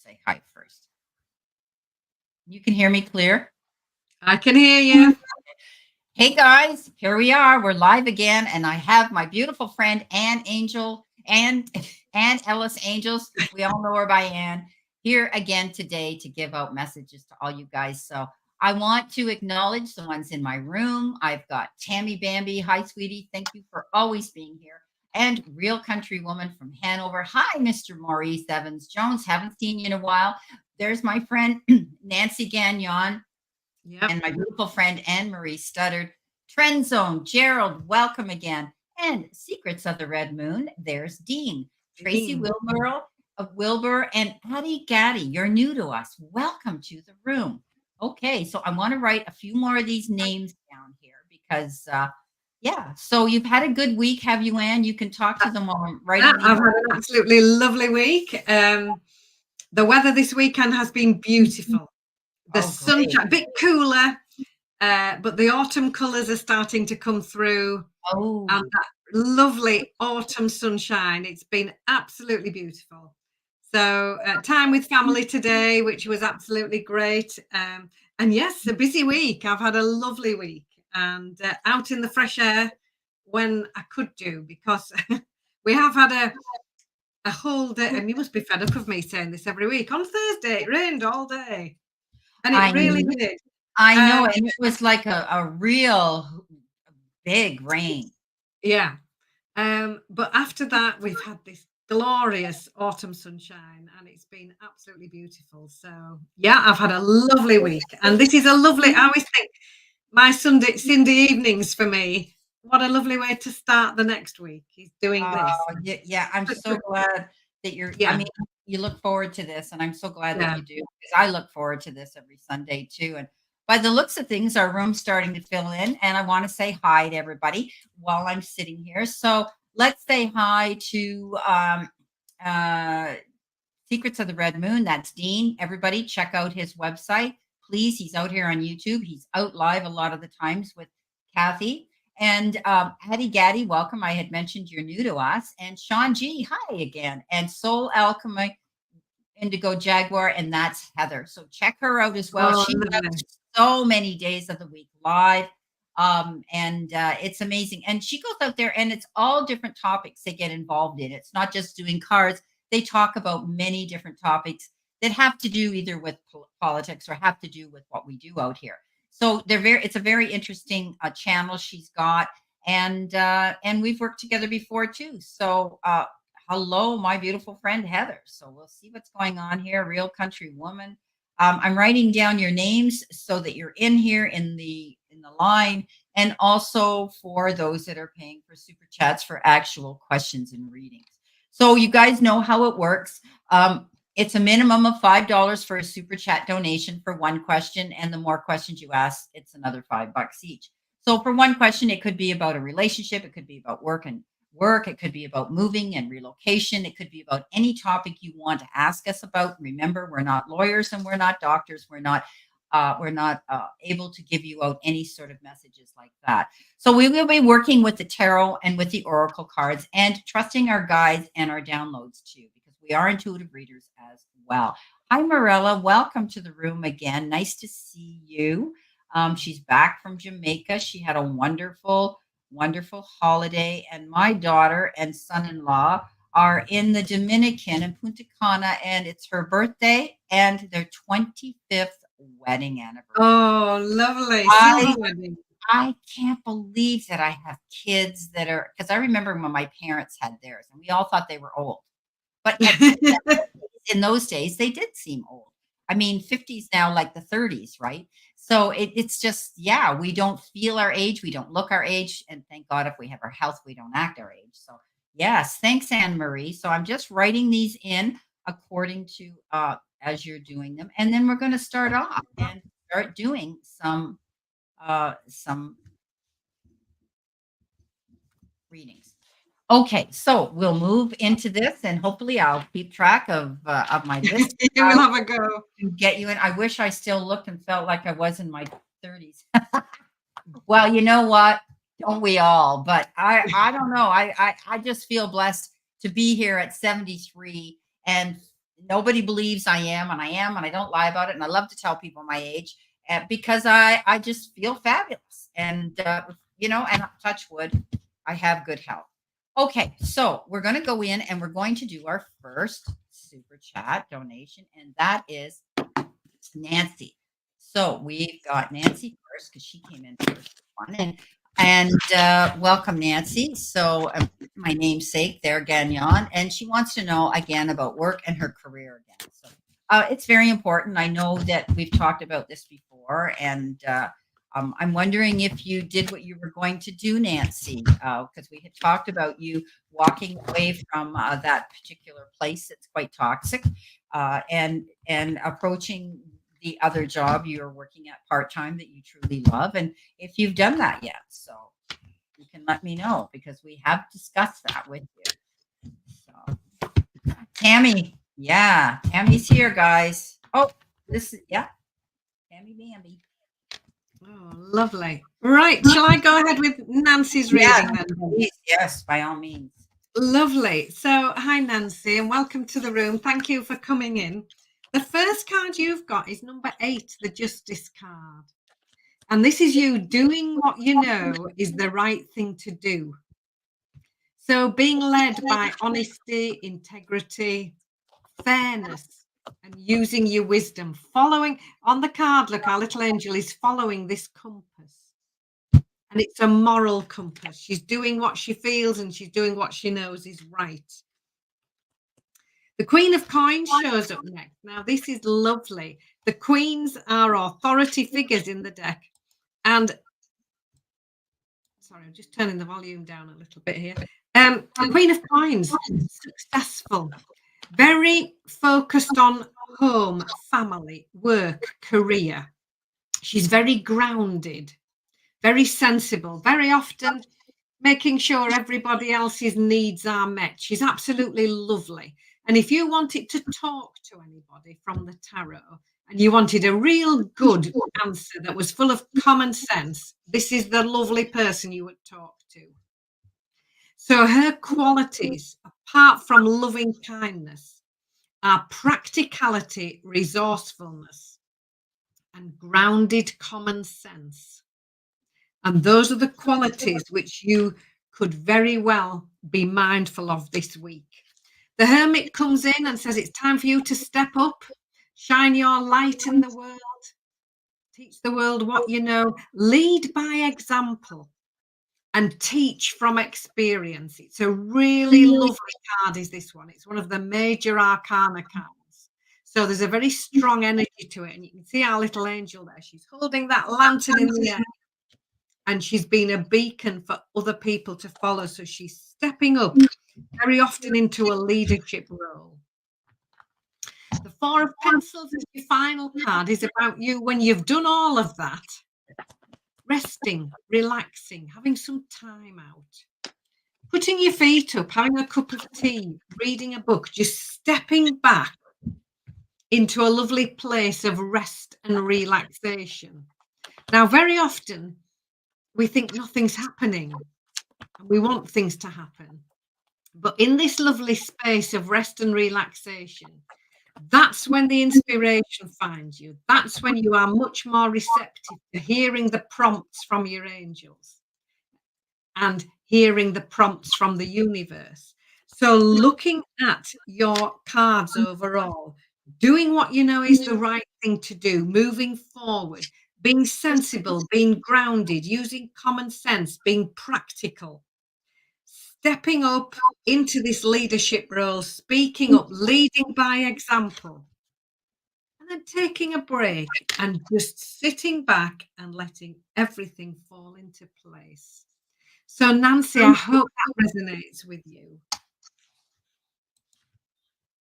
say hi first. You can hear me clear? I can hear you. Hey guys, here we are. We're live again, and I have my beautiful friend Ann Angel and Ann Ellis Angels. We all know her by Ann here again today to give out messages to all you guys. So I want to acknowledge the ones in my room. I've got Tammy Bambi. Hi, sweetie. Thank you for always being here. And Real Country Woman from Hanover. Hi, Mr. Maurice Evans Jones. Haven't seen you in a while. There's my friend Nancy Gagnon Yep. and my beautiful friend Anne Marie Studdard. Trend Zone, Gerald, welcome again. And Secrets of the Red Moon, there's Dean. Tracy Dean. Wilbur, Wilbur, and Patty Gaddy. You're new to us. Welcome to the room. Okay, so I want to write a few more of these names down here because, yeah. So you've had a good week, have you, Anne? You can talk to them while I'm writing. I've had an absolutely lovely week. The weather this weekend has been beautiful. The sunshine, a bit cooler, but the autumn colours are starting to come through. Oh, and that lovely autumn sunshine. It's been absolutely beautiful. So time with family today, which was absolutely great. And yes, a busy week. I've had a lovely week and out in the fresh air when I could do, because we have had a whole day, and you must be fed up of me saying this every week. On Thursday, it rained all day. And it really did. I know. And it was like a real big rain. Yeah. But after that, we've had this glorious autumn sunshine, and it's been absolutely beautiful. So yeah, I've had a lovely week, and this is a lovely, I always think my Sunday evenings for me, what a lovely way to start the next week is doing this. Yeah, I'm so glad that you're, Yeah. I mean, you look forward to this, and I'm so glad that you do, because I look forward to this every Sunday too. And by the looks of things, our room's starting to fill in, and I want to say hi to everybody while I'm sitting here. So let's say hi to Secrets of the Red Moon. That's Dean. Everybody check out his website. Please, he's out here on YouTube. He's out live a lot of the times with Kathy. And Hattie Gaddy, welcome. I had mentioned you're new to us. And Sean G, hi again. And Soul Alchemy, Indigo Jaguar, and that's Heather. So check her out as well. She does so many days of the week live. And it's amazing. And she goes out there, and it's all different topics they get involved in. It's not just doing cards. They talk about many different topics that have to do either with politics or have to do with what we do out here. So it's a very interesting channel she's got, and we've worked together before too. So hello, my beautiful friend Heather. So we'll see what's going on here. Real Country Woman. I'm writing down your names so that you're in here in the line, and also for those that are paying for super chats for actual questions and readings. So you guys know how it works. It's a minimum of $5 for a super chat donation for one question. And the more questions you ask, it's another $5 each. So for one question, it could be about a relationship. It could be about work. It could be about moving and relocation. It could be about any topic you want to ask us about. Remember, we're not lawyers and we're not doctors. We're not able to give you out any sort of messages like that. So we will be working with the tarot and with the oracle cards, and trusting our guides and our downloads too, because we are intuitive readers as well. Hi, Morella. Welcome to the room again. Nice to see you. She's back from Jamaica. She had a wonderful holiday, and my daughter and son-in-law are in the Dominican in Punta Cana, and it's her birthday and their 25th wedding anniversary. Oh, lovely. I can't believe that I have kids that are, because I remember when my parents had theirs and we all thought they were old. But in those days, they did seem old. I mean, 50s now, like the 30s, right? So it's just, yeah, we don't feel our age. We don't look our age. And thank God if we have our health, we don't act our age. So yes, thanks, Anne Marie. So I'm just writing these in according to as you're doing them. And then we're going to start off and start doing some readings. Okay, so we'll move into this, and hopefully I'll keep track of my list. We'll have a go. Get you in. I wish I still looked and felt like I was in my 30s. Well, you know what? Don't we all? But I don't know. I just feel blessed to be here at 73 and nobody believes I am, and I am, and I don't lie about it. And I love to tell people my age because I just feel fabulous. And, and touch wood, I have good health. Okay, so we're going to go in and we're going to do our first super chat donation, and that is Nancy. So we've got Nancy first because she came in first. And welcome, Nancy. So my namesake there, Gagnon, and she wants to know again about work and her career again. So it's very important. I know that we've talked about this before, and I'm wondering if you did what you were going to do, Nancy, because we had talked about you walking away from that particular place that's quite toxic, and approaching the other job you're working at part-time that you truly love, and if you've done that yet. So you can let me know because we have discussed that with you. So Tammy, yeah, Tammy's here, guys. Oh, this is, yeah, Tammy Bambi. Oh, lovely. Right, shall I go ahead with Nancy's reading then? Please, yes, by all means. Lovely. So, hi, Nancy, and welcome to the room. Thank you for coming in. The first card you've got is number 8, the Justice card. And this is you doing what you know is the right thing to do. So being led by honesty, integrity, fairness, and using your wisdom. Following on the card, look, our little angel is following this compass. And it's a moral compass. She's doing what she feels and she's doing what she knows is right. The Queen of Coins shows up next. Now, this is lovely. The Queens are authority figures in the deck. And, sorry, I'm just turning the volume down a little bit here. The Queen of Coins, successful, very focused on home, family, work, career. She's very grounded, very sensible, very often making sure everybody else's needs are met. She's absolutely lovely. And if you wanted to talk to anybody from the tarot and you wanted a real good answer that was full of common sense, this is the lovely person you would talk to. So her qualities, apart from loving kindness, are practicality, resourcefulness, and grounded common sense. And those are the qualities which you could very well be mindful of this week. The Hermit comes in and says it's time for you to step up, shine your light in the world, teach the world what you know, lead by example, and teach from experience. It's a really lovely card, is this one. It's one of the major arcana cards. So there's a very strong energy to it. And you can see our little angel there. She's holding that lantern in the air. And she's been a beacon for other people to follow. So she's stepping up very often into a leadership role. The Four of Pencils as your final card is about you when you've done all of that. Resting, relaxing, having some time out, putting your feet up, having a cup of tea, reading a book, just stepping back into a lovely place of rest and relaxation. Now, very often we think nothing's happening and we want things to happen. But in this lovely space of rest and relaxation, that's when the inspiration finds you. That's when you are much more receptive to hearing the prompts from your angels and hearing the prompts from the universe. So looking at your cards overall, doing what you know is the right thing to do, moving forward, being sensible, being grounded, using common sense, being practical, stepping up into this leadership role, speaking up, leading by example, and then taking a break and just sitting back and letting everything fall into place. So, Nancy, I hope that resonates with you.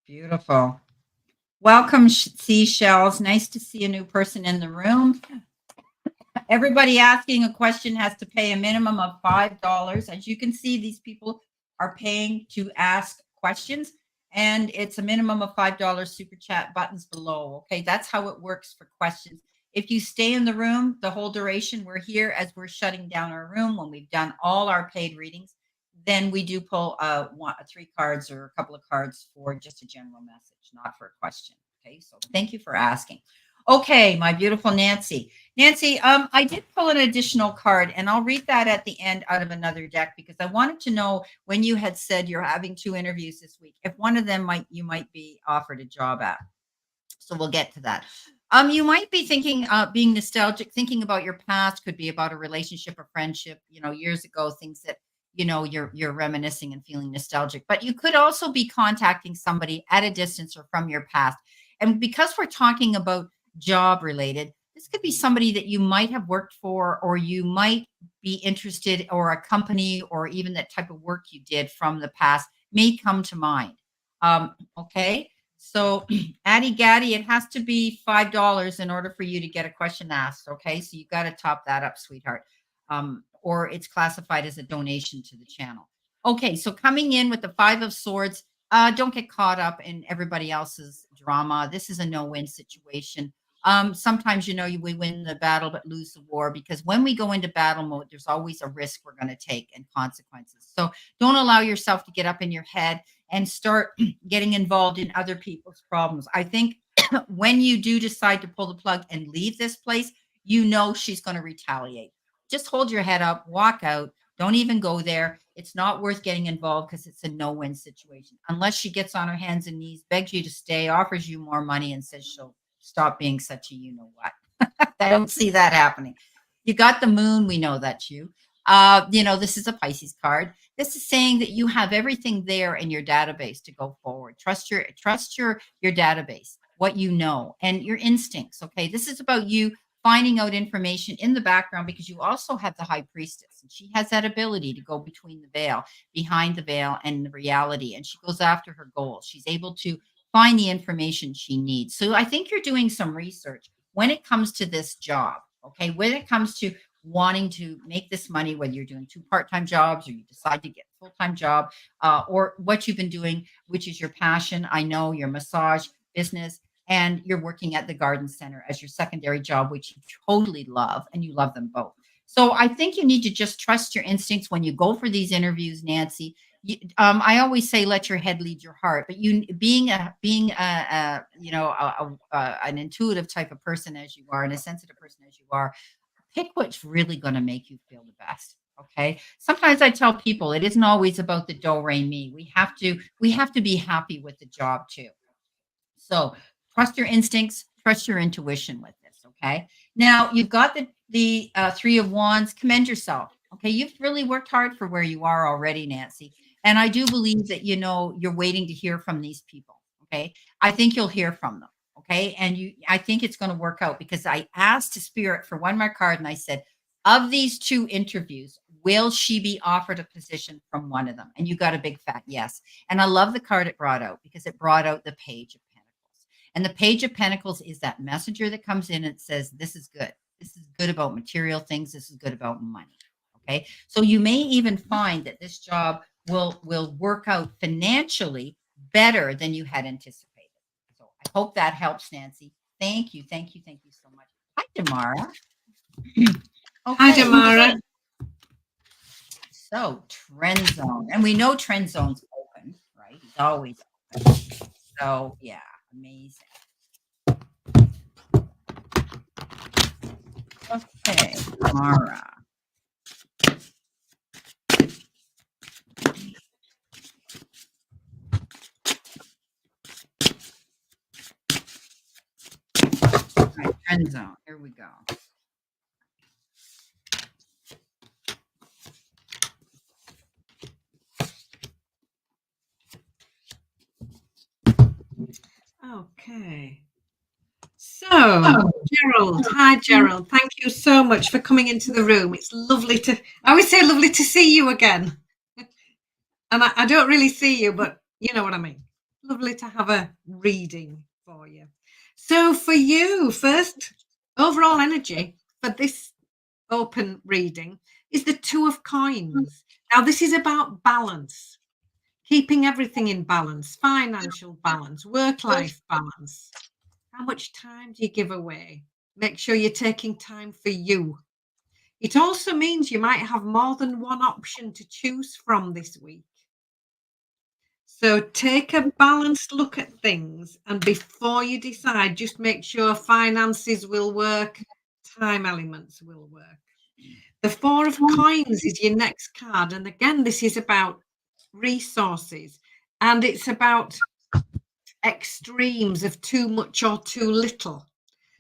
Beautiful. Welcome, Seashells. Nice to see a new person in the room. Everybody asking a question has to pay a minimum of $5. As you can see, these people are paying to ask questions, and it's a minimum of $5 super chat buttons below. Okay, that's how it works for questions. If you stay in the room the whole duration, we're here as we're shutting down our room when we've done all our paid readings, then we do pull 3 cards or a couple of cards for just a general message, not for a question. Okay, so thank you for asking. Okay, my beautiful Nancy. Nancy, I did pull an additional card, and I'll read that at the end out of another deck because I wanted to know when you had said you're having 2 interviews this week, if one of them you might be offered a job at. So we'll get to that. You might be thinking, being nostalgic, thinking about your past, could be about a relationship or friendship, years ago, things that, you're reminiscing and feeling nostalgic. But you could also be contacting somebody at a distance or from your past. And because we're talking about job related, this could be somebody that you might have worked for, or you might be interested, or a company, or even that type of work you did from the past may come to mind. Okay. So, Addy Gaddy, it has to be $5 in order for you to get a question asked. Okay, so you got to top that up, sweetheart, or it's classified as a donation to the channel. Okay, so coming in with the 5 of Swords, don't get caught up in everybody else's drama. This is a no-win situation. Sometimes, we win the battle but lose the war, because when we go into battle mode, there's always a risk we're going to take and consequences. So don't allow yourself to get up in your head and start getting involved in other people's problems. I think when you do decide to pull the plug and leave this place, she's going to retaliate. Just hold your head up, walk out. Don't even go there. It's not worth getting involved because it's a no-win situation. Unless she gets on her hands and knees, begs you to stay, offers you more money, and says she'll stop being such a you-know-what. I don't see that happening. You got the moon. We know that's you. This is a Pisces card. This is saying that you have everything there in your database to go forward. Trust your database, what you know, and your instincts. Okay, this is about you finding out information in the background, because you also have the High Priestess, and she has that ability to go between the veil, behind the veil, and the reality, and she goes after her goals. She's able to find the information she needs. So I think you're doing some research when it comes to this job. Okay, when it comes to wanting to make this money, whether you're doing 2 part-time jobs or you decide to get a full-time job, or what you've been doing, which is your passion. I know your massage business, and you're working at the garden center as your secondary job, which you totally love, and you love them both. So I think you need to just trust your instincts when you go for these interviews, Nancy. I always say, let your head lead your heart, but an intuitive type of person as you are, and a sensitive person as you are, pick what's really going to make you feel the best. Okay. Sometimes I tell people it isn't always about the do re mi. We have to be happy with the job too. So trust your instincts, trust your intuition with this. Okay. Now you've got the 3 of Wands. Commend yourself. Okay. You've really worked hard for where you are already, Nancy. And I do believe that, you're waiting to hear from these people. Okay. I think you'll hear from them. Okay. And I think it's going to work out, because I asked Spirit for one more card, and I said, of these 2 interviews, will she be offered a position from one of them? And you got a big fat yes. And I love the card it brought out, because it brought out the Page of Pentacles. And the Page of Pentacles is that messenger that comes in and says, this is good. This is good about material things. This is good about money. Okay. So you may even find that this job will work out financially better than you had anticipated. So I hope that helps, Nancy. Thank you. Thank you. Thank you so much. Hi, Damara. Hi, Damara. So Trend Zone. And we know Trend Zone's open, right? He's always open. So yeah, amazing. Okay, Damara. Right, Trend Zone. Here we go. Okay. So, Gerald, hi, Gerald. Thank you so much for coming into the room. It's lovely I always say lovely to see you again. And I don't really see you, but you know what I mean. Lovely to have a reading for you. So for you, first overall energy for this open reading is the 2 of Coins. Now, this is about balance, keeping everything in balance, financial balance, work-life balance. How much time do you give away? Make sure you're taking time for you. It also means you might have more than one option to choose from this week. So take a balanced look at things, and before you decide, just make sure finances will work, time elements will work. The Four of Coins is your next card. And again, this is about resources, and it's about extremes of too much or too little.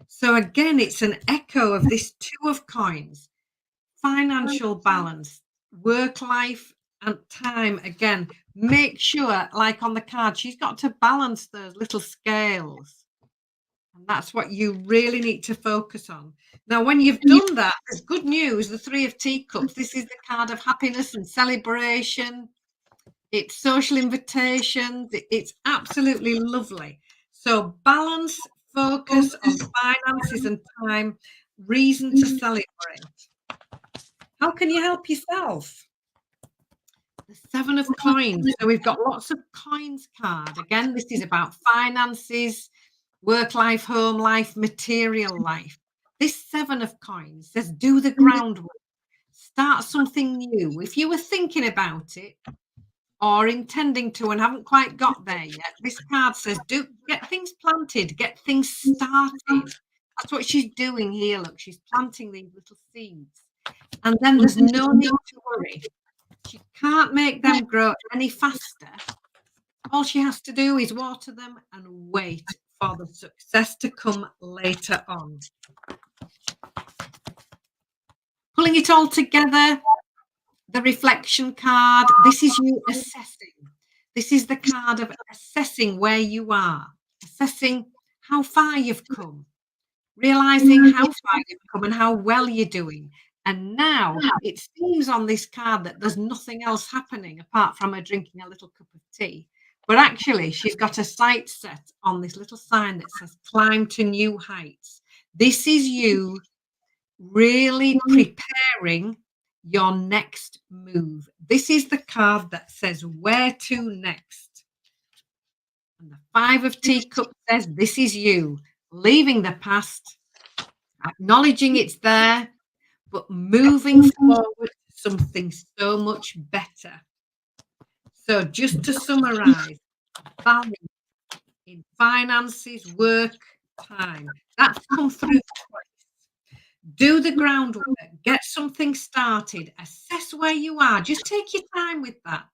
So again, it's an echo of this Two of Coins, financial balance, work life and time. Again, make sure, like on the card, she's got to balance those little scales. And that's what you really need to focus on. Now, when you've done that, there's good news. The Three of Teacups, this is the card of happiness and celebration. It's social invitations. It's absolutely lovely. So balance, focus on finances and time, reason to celebrate. How can you help yourself? The Seven of Coins. So we've got lots of coins card. Again, this is about finances, work life, home life, material life. This Seven of Coins says do the groundwork, start something new. If you were thinking about it or intending to and haven't quite got there yet, this card says do get things planted, get things started. That's what she's doing here. Look, she's planting these little seeds. And then there's no need to worry. She can't make them grow any faster. All she has to do is water them and wait for the success to come later on. Pulling it all together, the reflection card, this is you assessing. This is the card of assessing where you are, assessing how far you've come, realizing how far you've come and how well you're doing. And now it seems on this card that there's nothing else happening apart from her drinking a little cup of tea. But actually, she's got a sight set on this little sign that says climb to new heights. This is you really preparing your next move. This is the card that says where to next. And the Five of Teacups says this is you leaving the past, acknowledging it's there, but moving forward to something so much better. So just to summarize, balance in finances, work, time. That's come through twice. Do the groundwork, get something started, assess where you are. Just take your time with that.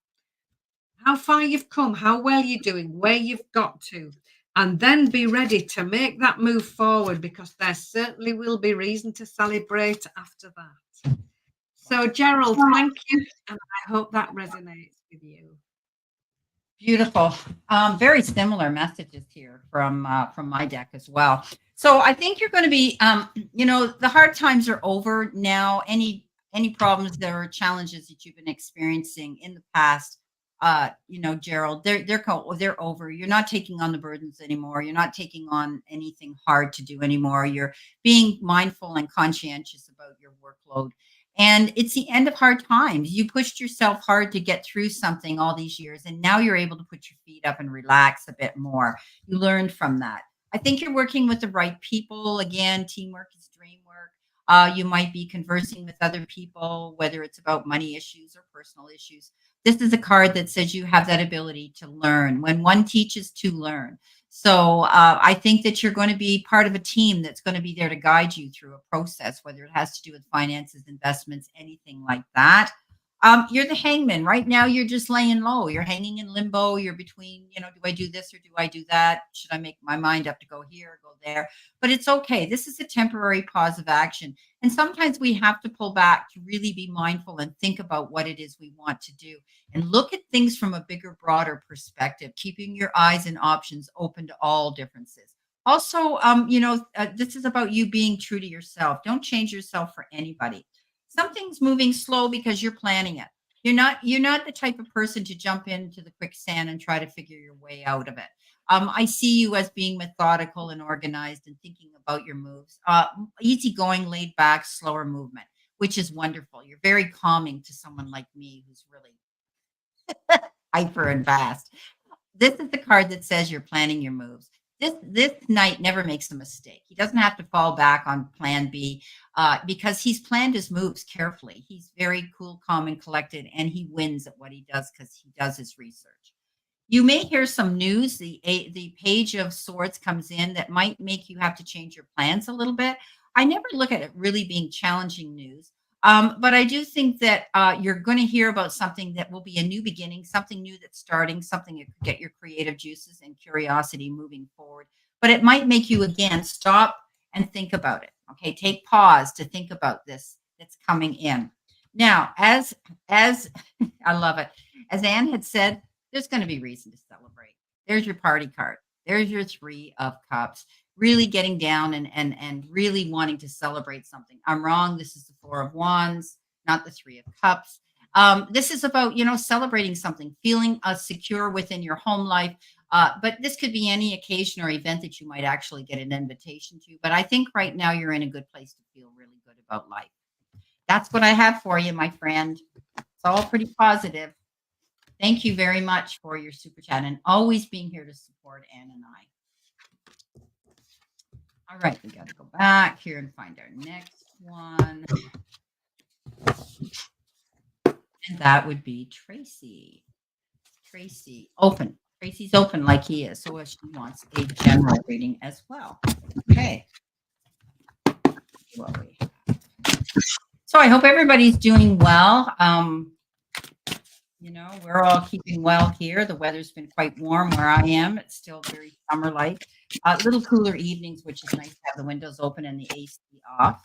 How far you've come, how well you're doing, where you've got to. And then be ready to make that move forward, because there certainly will be reason to celebrate after that. So, Gerald, thank you. And I hope that resonates with you. Beautiful. Very similar messages here from my deck as well. So I think you're going to be, the hard times are over now. Any problems or challenges that you've been experiencing in the past, Gerald, they're over. You're not taking on the burdens anymore. You're not taking on anything hard to do anymore. You're being mindful and conscientious about your workload. And it's the end of hard times. You pushed yourself hard to get through something all these years, and now you're able to put your feet up and relax a bit more. You learned from that. I think you're working with the right people. Again, teamwork is dream work. You might be conversing with other people, whether it's about money issues or personal issues. This is a card that says you have that ability to learn. When one teaches, to learn. So I think that you're going to be part of a team that's going to be there to guide you through a process, whether it has to do with finances, investments, anything like that. You're the hangman. Right now, you're just laying low. You're hanging in limbo. You're between, do I do this or do I do that? Should I make my mind up to go here or go there? But it's okay. This is a temporary pause of action. And sometimes we have to pull back to really be mindful and think about what it is we want to do and look at things from a bigger, broader perspective, keeping your eyes and options open to all differences. Also, this is about you being true to yourself. Don't change yourself for anybody. Something's moving slow because you're planning it. You're not the type of person to jump into the quicksand and try to figure your way out of it. I see you as being methodical and organized and thinking about your moves. Easygoing, laid back, slower movement, which is wonderful. You're very calming to someone like me who's really hyper and fast. This is the card that says you're planning your moves. this knight never makes a mistake. He doesn't have to fall back on plan B because he's planned his moves carefully. He's very cool, calm, and collected, and he wins at what he does because he does his research. You may hear some news. The page of swords comes in that might make you have to change your plans a little bit. I never look at it really being challenging news. But I do think that you're going to hear about something that will be a new beginning, something new that's starting, something that could get your creative juices and curiosity moving forward. But it might make you again stop and think about it. Okay, take pause to think about this that's coming in. Now, as I love it, as Anne had said, there's going to be reason to celebrate. There's your party card. There's your 3 of cups. Really getting down and really wanting to celebrate something. I'm wrong. This is the 4 of wands, not the 3 of cups. This is about, celebrating something, feeling secure within your home life. But this could be any occasion or event that you might actually get an invitation to. But I think right now you're in a good place to feel really good about life. That's what I have for you, my friend. It's all pretty positive. Thank you very much for your super chat and always being here to support Anne and I. All right, we got to go back here and find our next one. And that would be Tracy. Tracy, open. Tracy's open like he is. So she wants a general reading as well. Okay. What we have. So I hope everybody's doing well. We're all keeping well here. The weather's been quite warm where I am. It's still very summer-like. Little cooler evenings, which is nice to have the windows open and the AC off.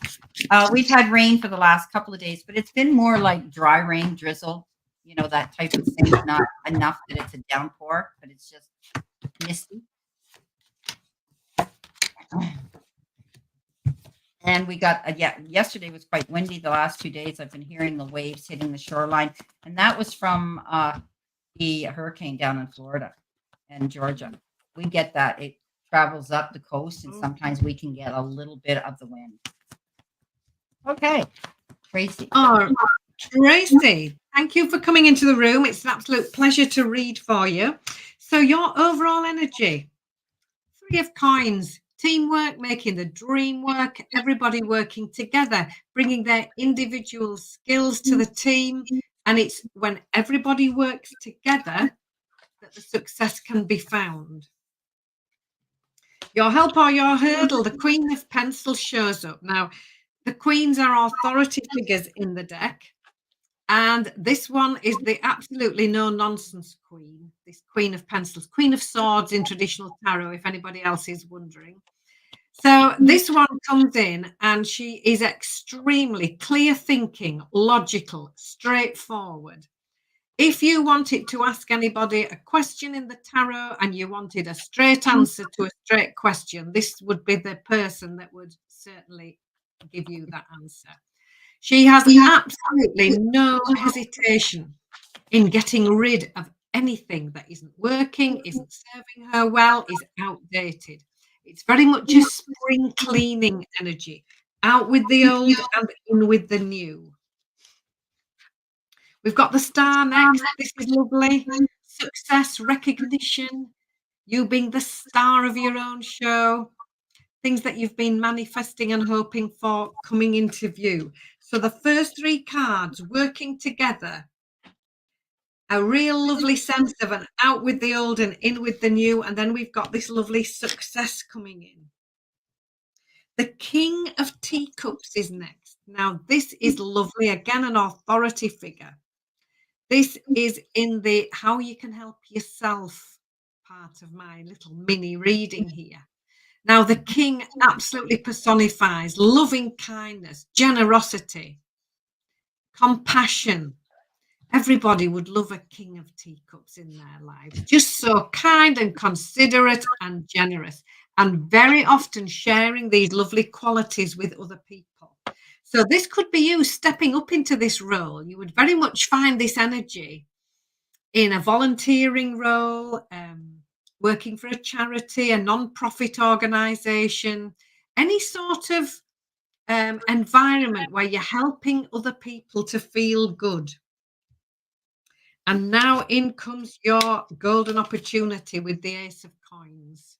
We've had rain for the last couple of days, but it's been more like dry rain, drizzle, that type of thing. Not enough that it's a downpour, but it's just misty. And we got, yesterday was quite windy. The last 2 days, I've been hearing the waves hitting the shoreline. And that was from the hurricane down in Florida and Georgia. We get that. It travels up the coast, and sometimes we can get a little bit of the wind. Okay, Tracy. Oh, Tracy, thank you for coming into the room. It's an absolute pleasure to read for you. So your overall energy, 3 of coins. Teamwork, making the dream work, everybody working together, bringing their individual skills to the team. And it's when everybody works together that the success can be found. Your help or your hurdle, the Queen of Pentacles shows up. Now, the queens are authority figures in the deck. And this one is the absolutely no-nonsense queen, this Queen of Pentacles, Queen of Swords in traditional tarot, if anybody else is wondering. So this one comes in and she is extremely clear thinking, logical, straightforward. If you wanted to ask anybody a question in the tarot and you wanted a straight answer to a straight question, this would be the person that would certainly give you that answer. She has absolutely no hesitation in getting rid of anything that isn't working, isn't serving her well, is outdated. It's very much a spring cleaning energy, out with the old and in with the new. We've got the star next. This is lovely. Success, recognition, you being the star of your own show, things that you've been manifesting and hoping for coming into view. So the first 3 cards working together, a real lovely sense of an out with the old and in with the new. And then we've got this lovely success coming in. The King of Teacups is next. Now, this is lovely. Again, an authority figure. This is in the how you can help yourself part of my little mini reading here. Now, the king absolutely personifies loving kindness, generosity, compassion. Everybody would love a King of Teacups in their lives. Just so kind and considerate and generous, and very often sharing these lovely qualities with other people. So this could be you stepping up into this role. You would very much find this energy in a volunteering role, working for a charity, a non-profit organisation, any sort of environment where you're helping other people to feel good. And now in comes your golden opportunity with the Ace of Coins.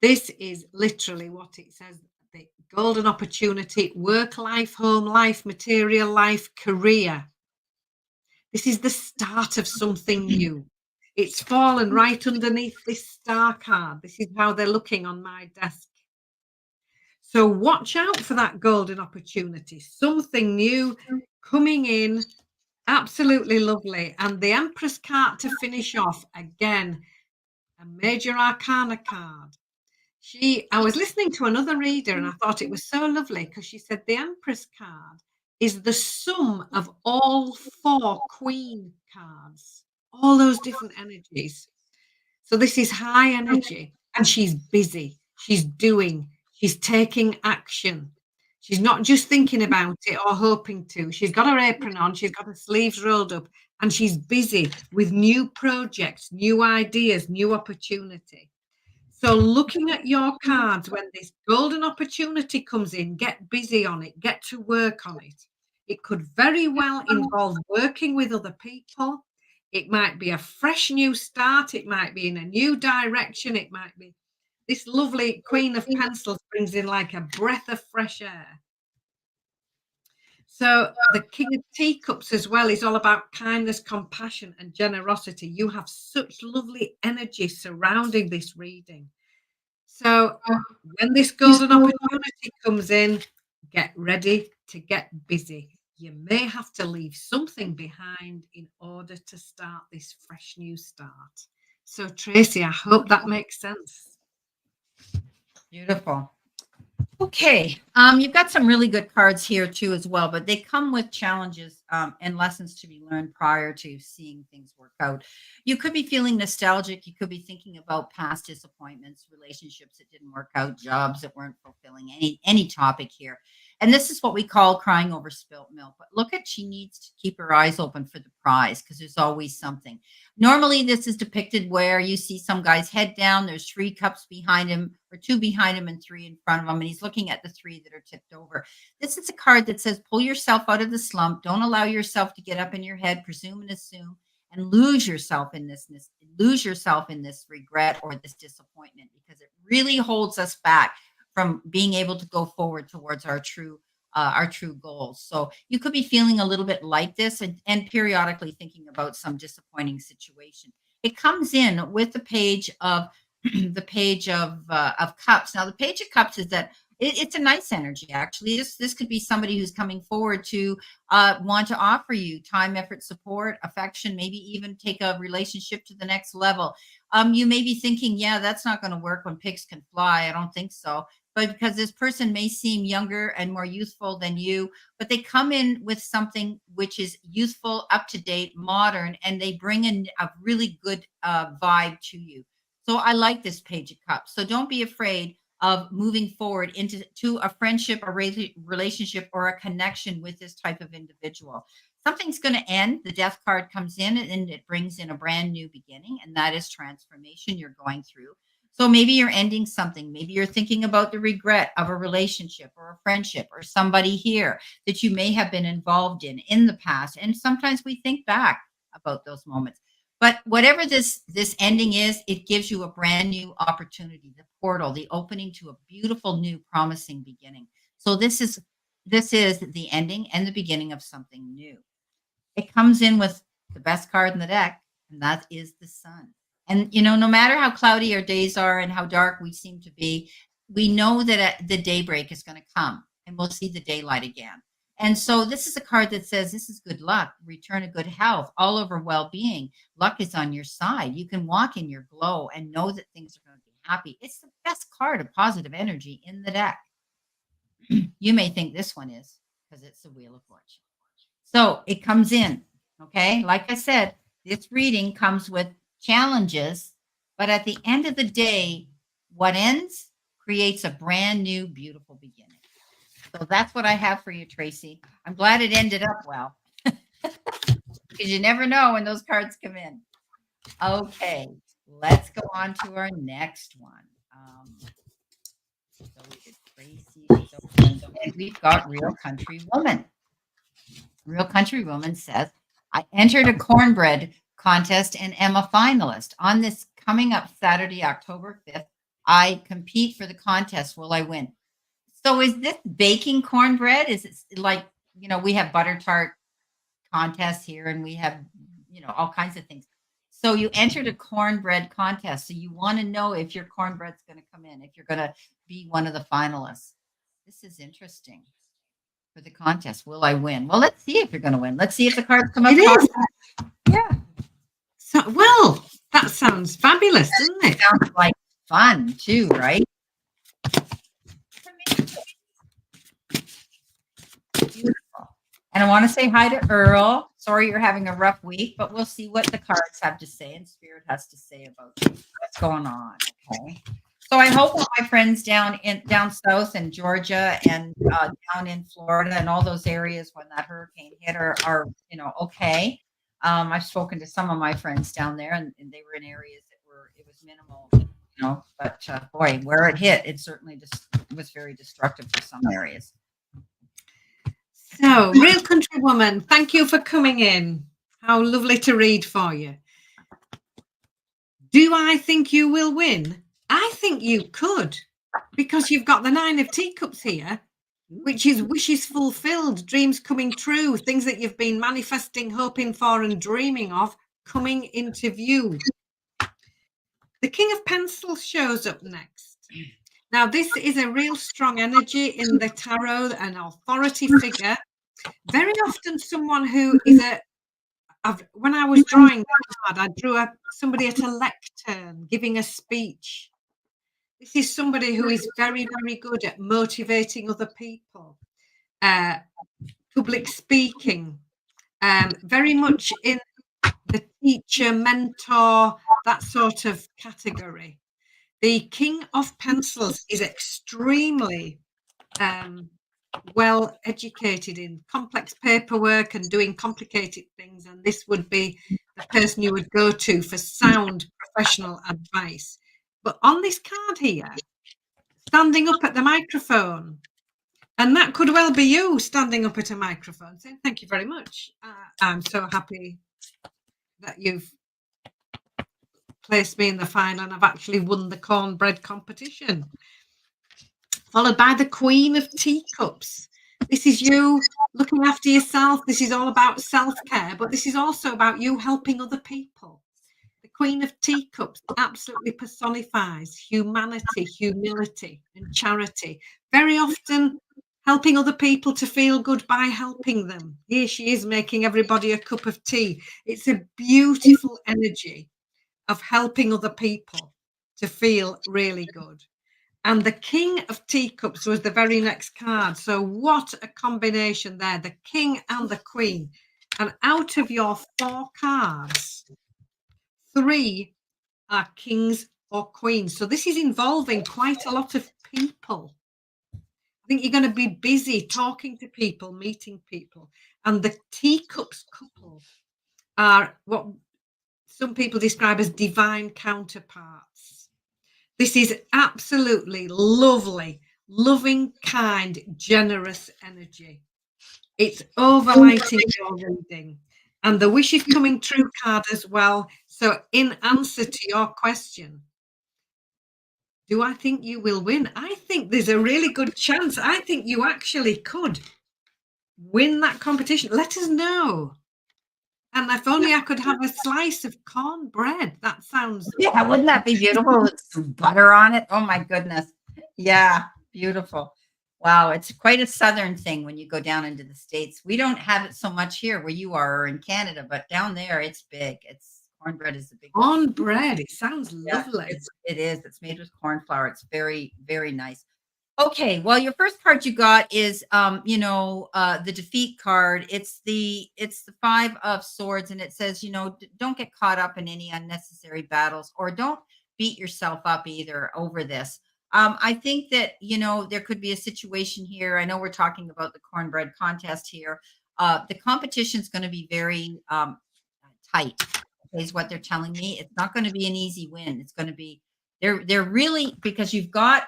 This is literally what it says, the golden opportunity, work life, home life, material life, career. This is the start of something new. It's fallen right underneath this star card. This is how they're looking on my desk. So watch out for that golden opportunity, something new coming in. Absolutely lovely. And the Empress card to finish off, again, a major arcana card. I was listening to another reader and I thought it was so lovely because she said the Empress card is the sum of all 4 Queen cards, all those different energies. So this is high energy and she's busy, she's doing, she's taking action. She's not just thinking about it or hoping to. She's got her apron on, she's got her sleeves rolled up, and she's busy with new projects, new ideas, new opportunity. So looking at your cards, when this golden opportunity comes in, get busy on it, get to work on it. It could very well involve working with other people. It might be a fresh new start. It might be in a new direction. It might be this lovely Queen of Pencils brings in like a breath of fresh air. So the King of Teacups as well is all about kindness, compassion, and generosity. You have such lovely energy surrounding this reading. So when this golden opportunity comes in, get ready to get busy. You may have to leave something behind in order to start this fresh new start. So Tracy, I hope that makes sense. Beautiful. Okay, you've got some really good cards here too as well, but they come with challenges and lessons to be learned prior to seeing things work out. You could be feeling nostalgic. You could be thinking about past disappointments, relationships that didn't work out, jobs that weren't fulfilling, any topic here. And this is what we call crying over spilt milk. But look at, she needs to keep her eyes open for the prize because there's always something. Normally, this is depicted where you see some guy's head down. There's 3 cups behind him, or 2 behind him and 3 in front of him. And he's looking at the 3 that are tipped over. This is a card that says, pull yourself out of the slump. Don't allow yourself to get up in your head, presume and assume, and lose yourself in this regret or this disappointment, because it really holds us back from being able to go forward towards our true goals. So you could be feeling a little bit like this and periodically thinking about some disappointing situation. It comes in with the page of the page of cups. Now the page of cups is that it's a nice energy, actually. This could be somebody who's coming forward to want to offer you time, effort, support, affection, maybe even take a relationship to the next level. You may be thinking, yeah, that's not going to work when pigs can fly. I don't think so. But because this person may seem younger and more youthful than you, but they come in with something which is youthful, up to date, modern, and they bring in a really good vibe to you. So I like this page of cups. So don't be afraid of moving forward into a friendship, a relationship, or a connection with this type of individual. Something's going to end. The death card comes in and it brings in a brand new beginning, and that is transformation you're going through. So maybe you're ending something. Maybe you're thinking about the regret of a relationship or a friendship or somebody here that you may have been involved in the past. And sometimes we think back about those moments. But whatever this ending is, it gives you a brand new opportunity, the portal, the opening to a beautiful, new, promising beginning. So this is the ending and the beginning of something new. It comes in with the best card in the deck, and that is the sun. And no matter how cloudy our days are and how dark we seem to be, we know that the daybreak is going to come and we'll see the daylight again. And so this is a card that says this is good luck, return of good health, all over well-being. Luck is on your side. You can walk in your glow and know that things are going to be happy. It's the best card of positive energy in the deck. You may think this one is because it's the Wheel of Fortune. So it comes in, okay? Like I said, this reading comes with challenges, but at the end of the day, what ends creates a brand new, beautiful beginning. So that's what I have for you, Tracy. I'm glad it ended up well, because you never know when those cards come in. Okay, let's go on to our next one. So we did Tracy, and we've got Real Country Woman. Real Country Woman says, I entered a cornbread contest and am a finalist. On this coming up Saturday, October 5th, I compete for the contest. Will I win? So is this baking cornbread? Is it like, we have butter tart contests here and we have, all kinds of things. So you entered a cornbread contest. So you want to know if your cornbread's going to come in, if you're going to be one of the finalists. This is interesting for the contest. Will I win? Well, let's see if you're going to win. Let's see if the cards come up. It is. Yeah. So, well, that sounds fabulous, doesn't it? Sounds like fun too, right? Beautiful. And I want to say hi to Earl. Sorry you're having a rough week, but we'll see what the cards have to say and Spirit has to say about you. What's going on? Okay. So I hope all my friends down south in Georgia and down in Florida and all those areas when that hurricane hit are okay. I've spoken to some of my friends down there, and they were in areas it was minimal, But boy, where it hit, it certainly just was very destructive for some areas. So, Real Country Woman, thank you for coming in. How lovely to read for you. Do I think you will win? I think you could, because you've got the 9 of Teacups here, which is wishes fulfilled, dreams coming true, things that you've been manifesting, hoping for, and dreaming of coming into view. The King of Pencils shows up next. Now, this is a real strong energy in the tarot, an authority figure. Very often someone who is when I was drawing that card, I drew somebody at a lectern giving a speech. This is somebody who is very, very good at motivating other people, public speaking, very much in the teacher, mentor, that sort of category. The King of Pencils is extremely well educated in complex paperwork and doing complicated things, and this would be the person you would go to for sound professional advice. But on this card here, standing up at the microphone, and that could well be you standing up at a microphone saying thank you very much, I'm so happy that you've placed me in the final and I've actually won the cornbread competition. Followed by the Queen of Teacups. This is you looking after yourself. This is all about self-care, but this is also about you helping other people. The Queen of Teacups absolutely personifies humanity, humility, and charity. Very often helping other people to feel good by helping them. Here she is making everybody a cup of tea. It's a beautiful energy of helping other people to feel really good. And the King of Teacups was the very next card. So what a combination there, the King and the Queen. And out of your 4 cards, 3 are kings or queens. So this is involving quite a lot of people. I think you're going to be busy talking to people, meeting people. And the Teacups couple are what some people describe as divine counterparts. This is absolutely lovely, loving, kind, generous energy. It's overlighting your reading. And the wish is coming true card as well. So in answer to your question, do I think you will win? I think there's a really good chance. I think you actually could win that competition. Let us know. And if only I could have a slice of cornbread. That sounds... Yeah, wouldn't that be beautiful with some butter on it? Oh my goodness. Yeah, beautiful. Wow, it's quite a southern thing when you go down into the States. We don't have it so much here where you are or in Canada, but down there it's big. Cornbread is a big cornbread. It sounds lovely. It is. It's made with corn flour. It's very, very nice. Okay, well, your first card you got is, the defeat card. It's the 5 of Swords, and it says, don't get caught up in any unnecessary battles, or don't beat yourself up either over this. I think that, there could be a situation here. I know we're talking about the cornbread contest here. The competition is going to be very tight, is what they're telling me. It's not going to be an easy win. It's going to be, they're really, because you've got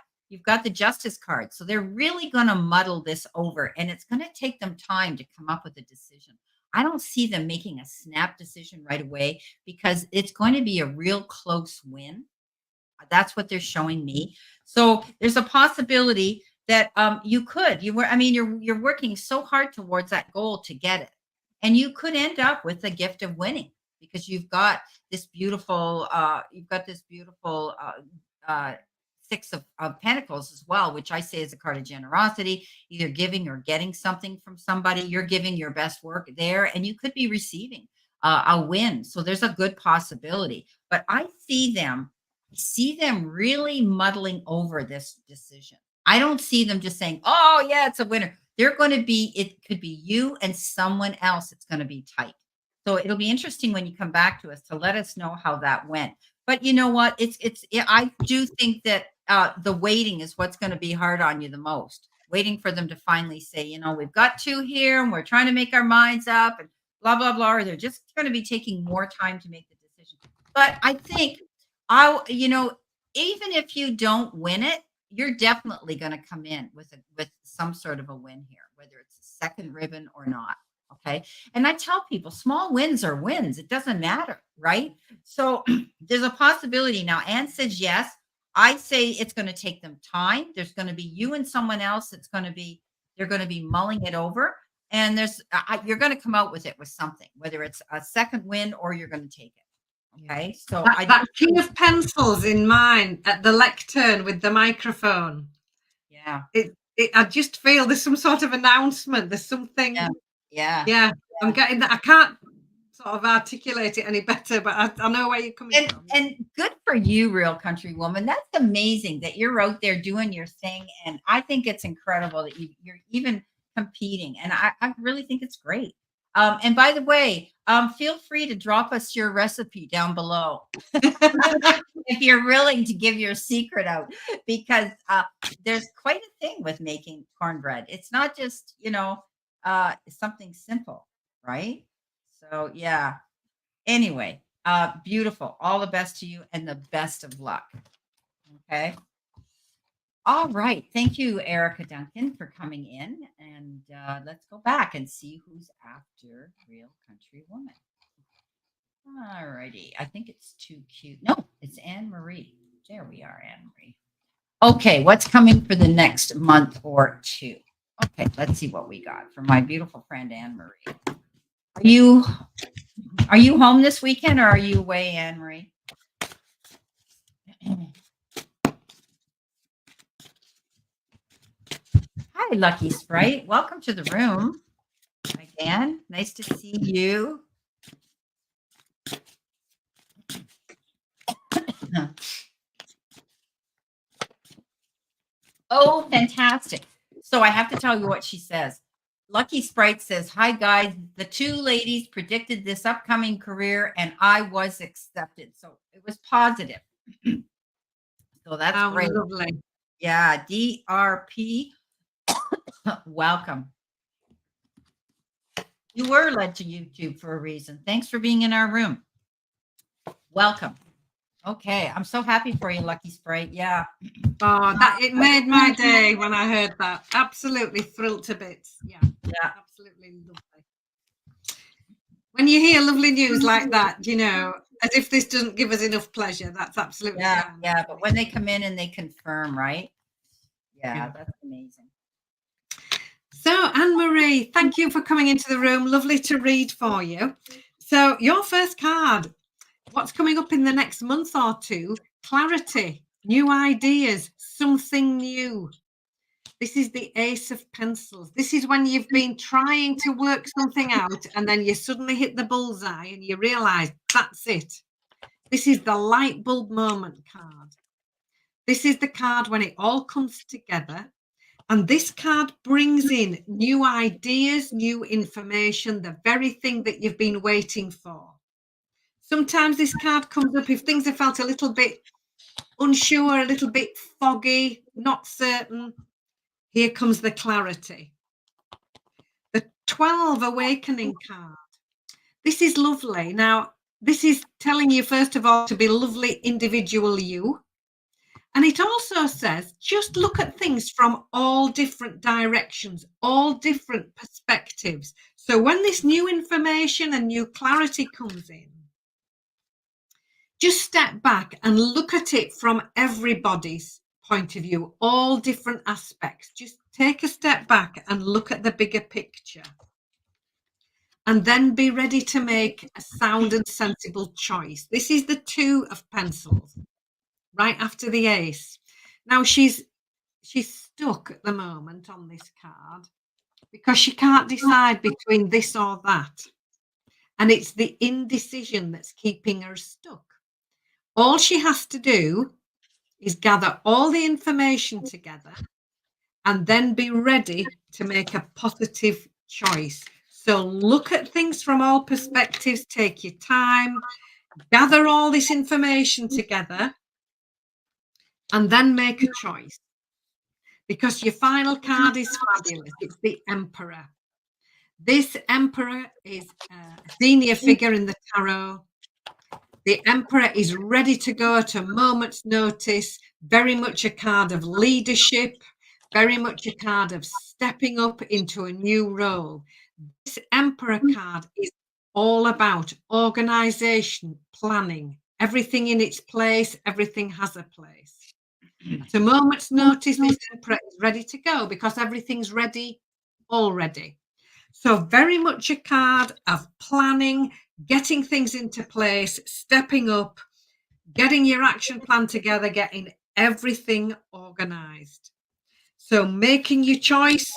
the Justice card. So they're really going to muddle this over, and it's going to take them time to come up with a decision. I don't see them making a snap decision right away because it's going to be a real close win. That's what they're showing me. So there's a possibility that you're working so hard towards that goal to get it. And you could end up with the gift of winning because you've got this beautiful six of pentacles as well, which I say is a card of generosity, either giving or getting something from somebody. You're giving your best work there, and you could be receiving a win. So there's a good possibility. But I see them really muddling over this decision. I don't see them just saying, oh yeah, it's a winner. It could be you and someone else. It's going to be tight. So it'll be interesting when you come back to us to let us know how that went. But you know what? I do think that the waiting is what's going to be hard on you the most. Waiting for them to finally say, we've got two here and we're trying to make our minds up and blah, blah, blah. Or they're just going to be taking more time to make the decision. But I think even if you don't win it, you're definitely going to come in with some sort of a win here, whether it's a second ribbon or not. Okay. And I tell people small wins are wins. It doesn't matter. Right. So there's a possibility now. Anne says yes. I say it's going to take them time. There's going to be you and someone else. They're going to be mulling it over. And you're going to come out with it with something, whether it's a second win or you're going to take it. Okay, so that King of Pencils in mine at the lectern with the microphone. Yeah, I just feel there's some sort of announcement. There's something. Yeah. I'm getting that. I can't sort of articulate it any better, but I know where you're coming from. And good for you, Real Country Woman. That's amazing that you're out there doing your thing, and I think it's incredible that you're even competing, and I really think it's great. And by the way, feel free to drop us your recipe down below if you're willing to give your secret out, because there's quite a thing with making cornbread. It's not just, something simple, right? So yeah. Anyway, beautiful. All the best to you and the best of luck. Okay. All right. Thank you, Erica Duncan, for coming in. And let's go back and see who's after Real Country Woman. All righty. I think it's too cute. No, it's Anne Marie. There we are, Anne Marie. Okay. What's coming for the next month or two? Okay. Let's see what we got for my beautiful friend, Anne Marie. Are you home this weekend or are you away, Anne Marie? Hi, Lucky Sprite. Welcome to the room. Again, nice to see you. Oh, fantastic. So I have to tell you what she says. Lucky Sprite says, hi, guys. The two ladies predicted this upcoming career and I was accepted. So it was positive. So that's great. Lovely. Yeah, DRP. Welcome. You were led to YouTube for a reason. Thanks for being in our room. Welcome. Okay, I'm so happy for you, Lucky Sprite. Yeah. Oh, it made my day when I heard that. Absolutely thrilled to bits. Yeah. Absolutely lovely. When you hear lovely news like that, as if this doesn't give us enough pleasure, that's absolutely fine. Yeah. But when they come in and they confirm, right? Yeah, that's amazing. So, Anne Marie, thank you for coming into the room. Lovely to read for you. So, your first card, what's coming up in the next month or two? Clarity, new ideas, something new. This is the Ace of Pencils. This is when you've been trying to work something out and then you suddenly hit the bullseye and you realize that's it. This is the light bulb moment card. This is the card when it all comes together. And this card brings in new ideas, new information, the very thing that you've been waiting for. Sometimes this card comes up if things have felt a little bit unsure, a little bit foggy, not certain. Here comes the clarity. The 12 Awakening card. This is lovely. Now, this is telling you, first of all, to be lovely individual you. And it also says, just look at things from all different directions, all different perspectives. So when this new information and new clarity comes in, just step back and look at it from everybody's point of view, all different aspects. Just take a step back and look at the bigger picture. And then be ready to make a sound and sensible choice. This is the 2 of pencils, right after the ace. Now she's stuck at the moment on this card because she can't decide between this or that. And it's the indecision that's keeping her stuck. All she has to do is gather all the information together and then be ready to make a positive choice. So look at things from all perspectives, take your time, gather all this information together, and then make a choice. Because your final card is fabulous. It's the Emperor. This Emperor is a senior figure in the Tarot. The Emperor is ready to go at a moment's notice, very much a card of leadership, very much a card of stepping up into a new role. This Emperor card is all about organization, planning, everything in its place, everything has a place. At a moment's notice, this Emperor is ready to go because everything's ready already. So very much a card of planning, getting things into place, stepping up, getting your action plan together, getting everything organized. So making your choice,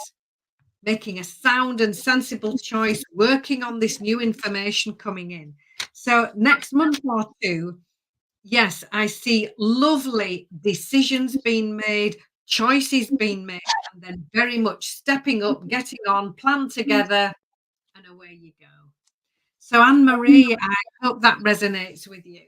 making a sound and sensible choice, working on this new information coming in. So next month or 2, yes, I see lovely decisions being made, choices being made, and then very much stepping up, getting on, plan together, and away you go. So Anne-Marie, I hope that resonates with you.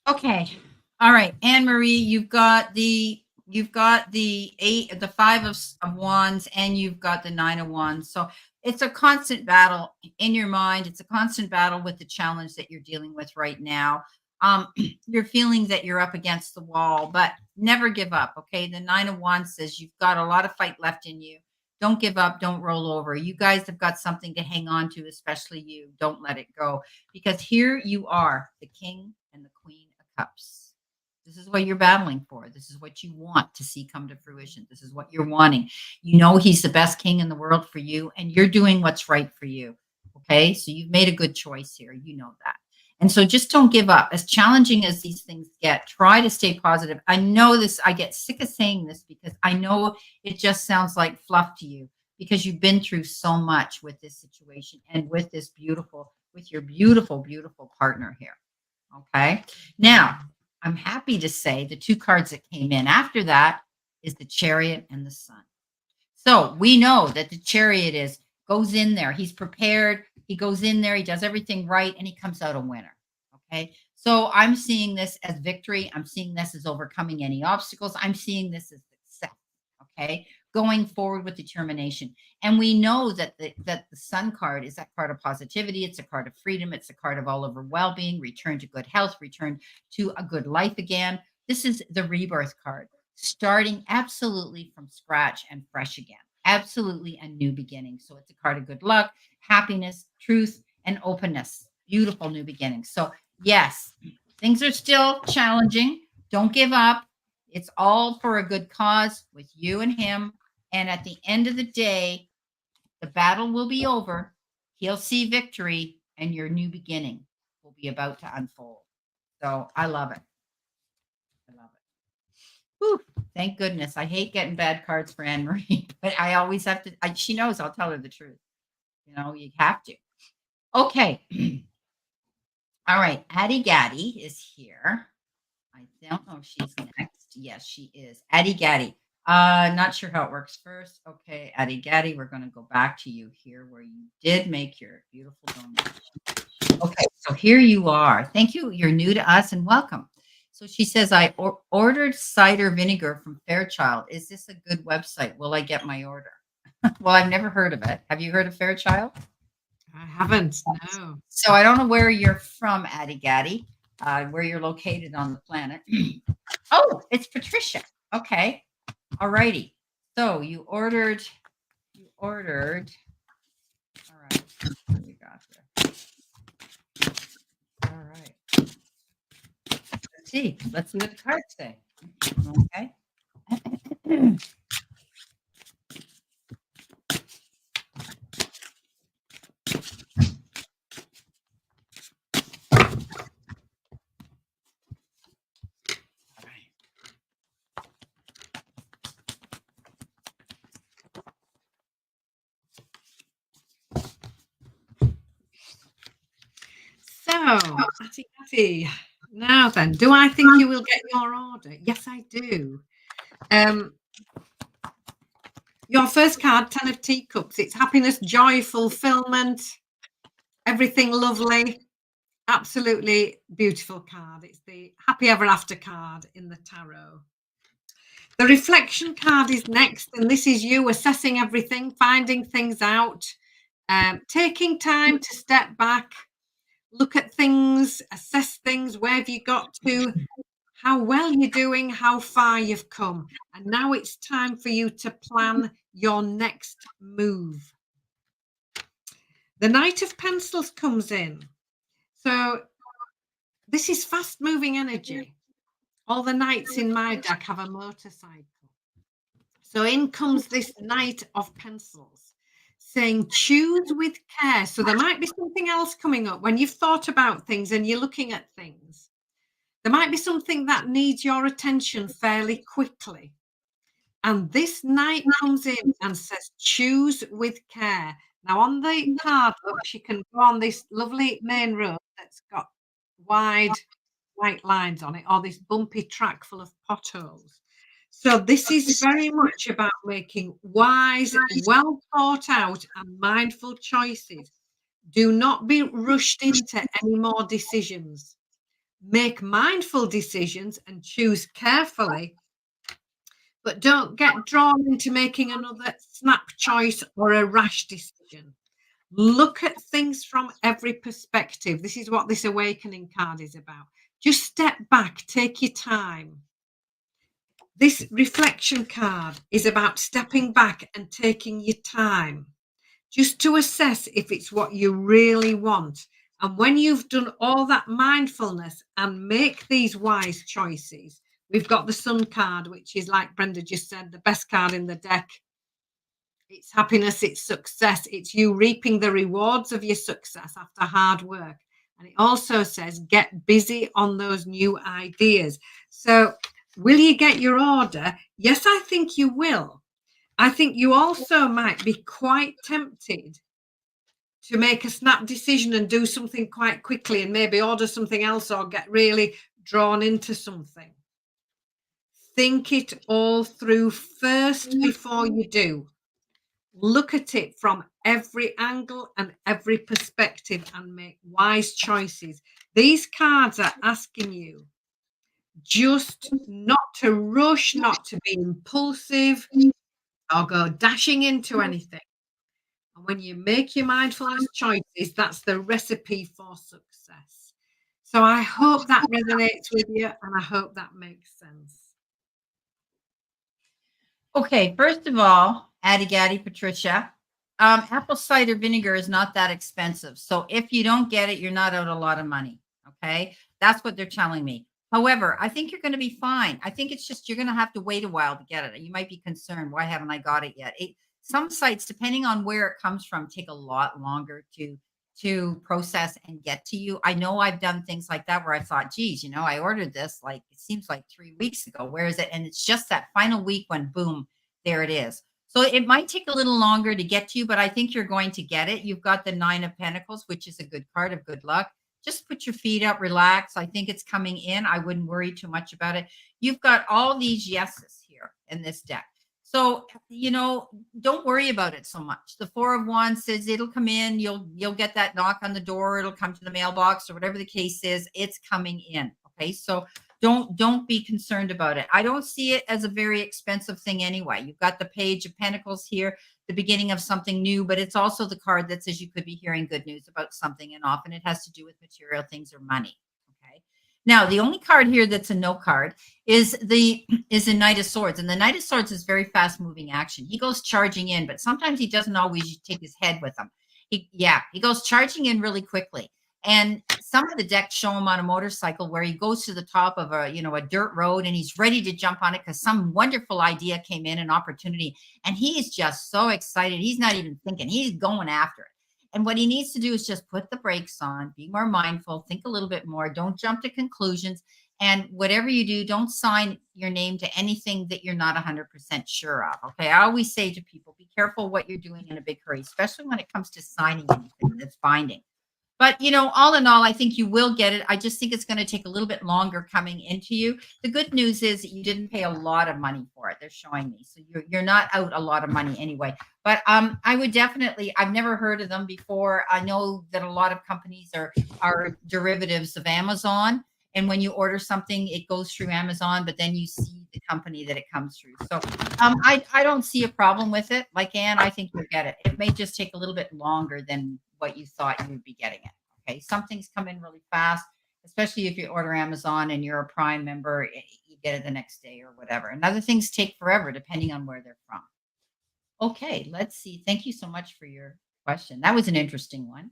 Okay. All right, Anne-Marie, you've got the 5 of wands, and you've got the 9 of wands. So it's a constant battle in your mind. It's a constant battle with the challenge that you're dealing with right now. You're feeling that you're up against the wall, but never give up. Okay. The 9 of wands says you've got a lot of fight left in you. Don't give up. Don't roll over. You guys have got something to hang on to, especially you. Don't let it go, because here you are, the king and the queen of cups. This is what you're battling for. This is what you want to see come to fruition. This is what you're wanting. You know he's the best king in the world for you, and you're doing what's right for you. Okay? So you've made a good choice here. You know that. And so just don't give up. As challenging as these things get, try to stay positive. I know this, I get sick of saying this because I know it just sounds like fluff to you because you've been through so much with this situation and with this with your beautiful, beautiful partner here. Okay? Now, I'm happy to say the 2 cards that came in after that is the Chariot and the Sun. So we know that the Chariot goes in there. He's prepared. He goes in there. He does everything right, and he comes out a winner. Okay. So I'm seeing this as victory. I'm seeing this as overcoming any obstacles. I'm seeing this as success. Okay. Going forward with determination. And we know that the Sun card is that card of positivity. It's a card of freedom. It's a card of all over well-being, return to good health, return to a good life again. This is the rebirth card, starting absolutely from scratch and fresh again. Absolutely a new beginning. So it's a card of good luck, happiness, truth, and openness. Beautiful new beginnings. So yes, things are still challenging. Don't give up. It's all for a good cause with you and him. And at the end of the day, the battle will be over. He'll see victory, and your new beginning will be about to unfold. So I love it. I love it. Whew, thank goodness. I hate getting bad cards for Anne-Marie, but I always have to. She knows I'll tell her the truth. You know, you have to. Okay. All right. Addie Gaddy is here. I don't know if she's next. Yes, she is. Addie Gaddy. Not sure how it works first. Okay, Addie Gaddy, we're going to go back to you here where you did make your beautiful donation. Okay, so here you are. Thank you. You're new to us, and welcome. So she says, I ordered cider vinegar from Fairchild. Is this a good website? Will I get my order? Well, I've never heard of it. Have you heard of Fairchild? I haven't, no. So I don't know where you're from, Addie Gaddy, where you're located on the planet. Oh, it's Patricia. Okay. All righty. So you ordered. All right. What do we got there? All right. see. Let's see what the cards say. Okay. So, Atty, now then, do I think you will get your order? Yes, I do. Your first card, 10 of Teacups. It's happiness, joy, fulfillment, everything lovely. Absolutely beautiful card. It's the happy ever after card in the tarot. The reflection card is next, and this is you assessing everything, finding things out, taking time to step back, look at things, assess things. Where have you got to? How well you're doing, how far you've come. And now it's time for you to plan your next move. The Knight of Pencils comes in. So this is fast moving energy. All the knights in my deck have a motorcycle. So in comes this Knight of Pencils saying, choose with care. So there might be something else coming up when you've thought about things and you're looking at things. There might be something that needs your attention fairly quickly. And this knight comes in and says, choose with care. Now, on the card, look, she can go on this lovely main road that's got wide white lines on it, or this bumpy track full of potholes. So this is very much about making wise, well thought out and mindful choices. Do not be rushed into any more decisions. Make mindful decisions and choose carefully, but don't get drawn into making another snap choice or a rash decision. Look at things from every perspective. This is what this awakening card is about. Just step back, take your time. This reflection card is about stepping back and taking your time just to assess if it's what you really want. And when you've done all that mindfulness and make these wise choices, we've got the Sun card, which is, like Brenda just said, the best card in the deck. It's happiness, it's success, it's you reaping the rewards of your success after hard work. And it also says, get busy on those new ideas. So will you get your order? Yes, I think you will. I think you also might be quite tempted to make a snap decision and do something quite quickly and maybe order something else or get really drawn into something. Think it all through first before you do. Look at it from every angle and every perspective and make wise choices. These cards are asking you just not to rush, not to be impulsive or go dashing into anything. And when you make your mindfulness choices, that's the recipe for success. So I hope that resonates with you, and I hope that makes sense. Okay, first of all, Addy Gaddy Patricia, apple cider vinegar is not that expensive. So if you don't get it, you're not out a lot of money. Okay, that's what they're telling me. However, I think you're going to be fine. I think it's just you're going to have to wait a while to get it. You might be concerned, why haven't I got it yet? Some sites, depending on where it comes from, take a lot longer to process and get to you. I know I've done things like that where I thought, geez, I ordered this like it seems like 3 weeks ago. Where is it? And it's just that final week when boom, there it is. So it might take a little longer to get to you, but I think you're going to get it. You've got the 9 of Pentacles, which is a good card of good luck. Just put your feet up, relax. I think it's coming in. I wouldn't worry too much about it. You've got all these yeses here in this deck. So, don't worry about it so much. The 4 of Wands says it'll come in. You'll get that knock on the door. It'll come to the mailbox or whatever the case is. It's coming in. Okay. So don't be concerned about it. I don't see it as a very expensive thing anyway. You've got the Page of Pentacles here, the beginning of something new, but it's also the card that says you could be hearing good news about something, and often it has to do with material things or money. Okay. Now, the only card here that's a no card is the Knight of Swords, and the Knight of Swords is very fast moving action. He goes charging in, but sometimes he doesn't always take his head with him. He goes charging in really quickly. And some of the decks show him on a motorcycle where he goes to the top of a, a dirt road and he's ready to jump on it because some wonderful idea came in, an opportunity, and he's just so excited. He's not even thinking, he's going after it. And what he needs to do is just put the brakes on, be more mindful, think a little bit more, don't jump to conclusions. And whatever you do, don't sign your name to anything that you're not 100% sure of. Okay. I always say to people, be careful what you're doing in a big hurry, especially when it comes to signing anything that's binding. But, all in all, I think you will get it. I just think it's going to take a little bit longer coming into you. The good news is that you didn't pay a lot of money for it. They're showing me. So you're not out a lot of money anyway. But I would definitely, I've never heard of them before. I know that a lot of companies are derivatives of Amazon. And when you order something, it goes through Amazon, but then you see the company that it comes through. So I don't see a problem with it. Like Anne, I think you'll get it. It may just take a little bit longer than what you thought you would be getting it. Okay. Some things come in really fast, especially if you order Amazon and you're a Prime member, you get it the next day or whatever. And other things take forever depending on where they're from. Okay, let's see. Thank you so much for your question. That was an interesting one.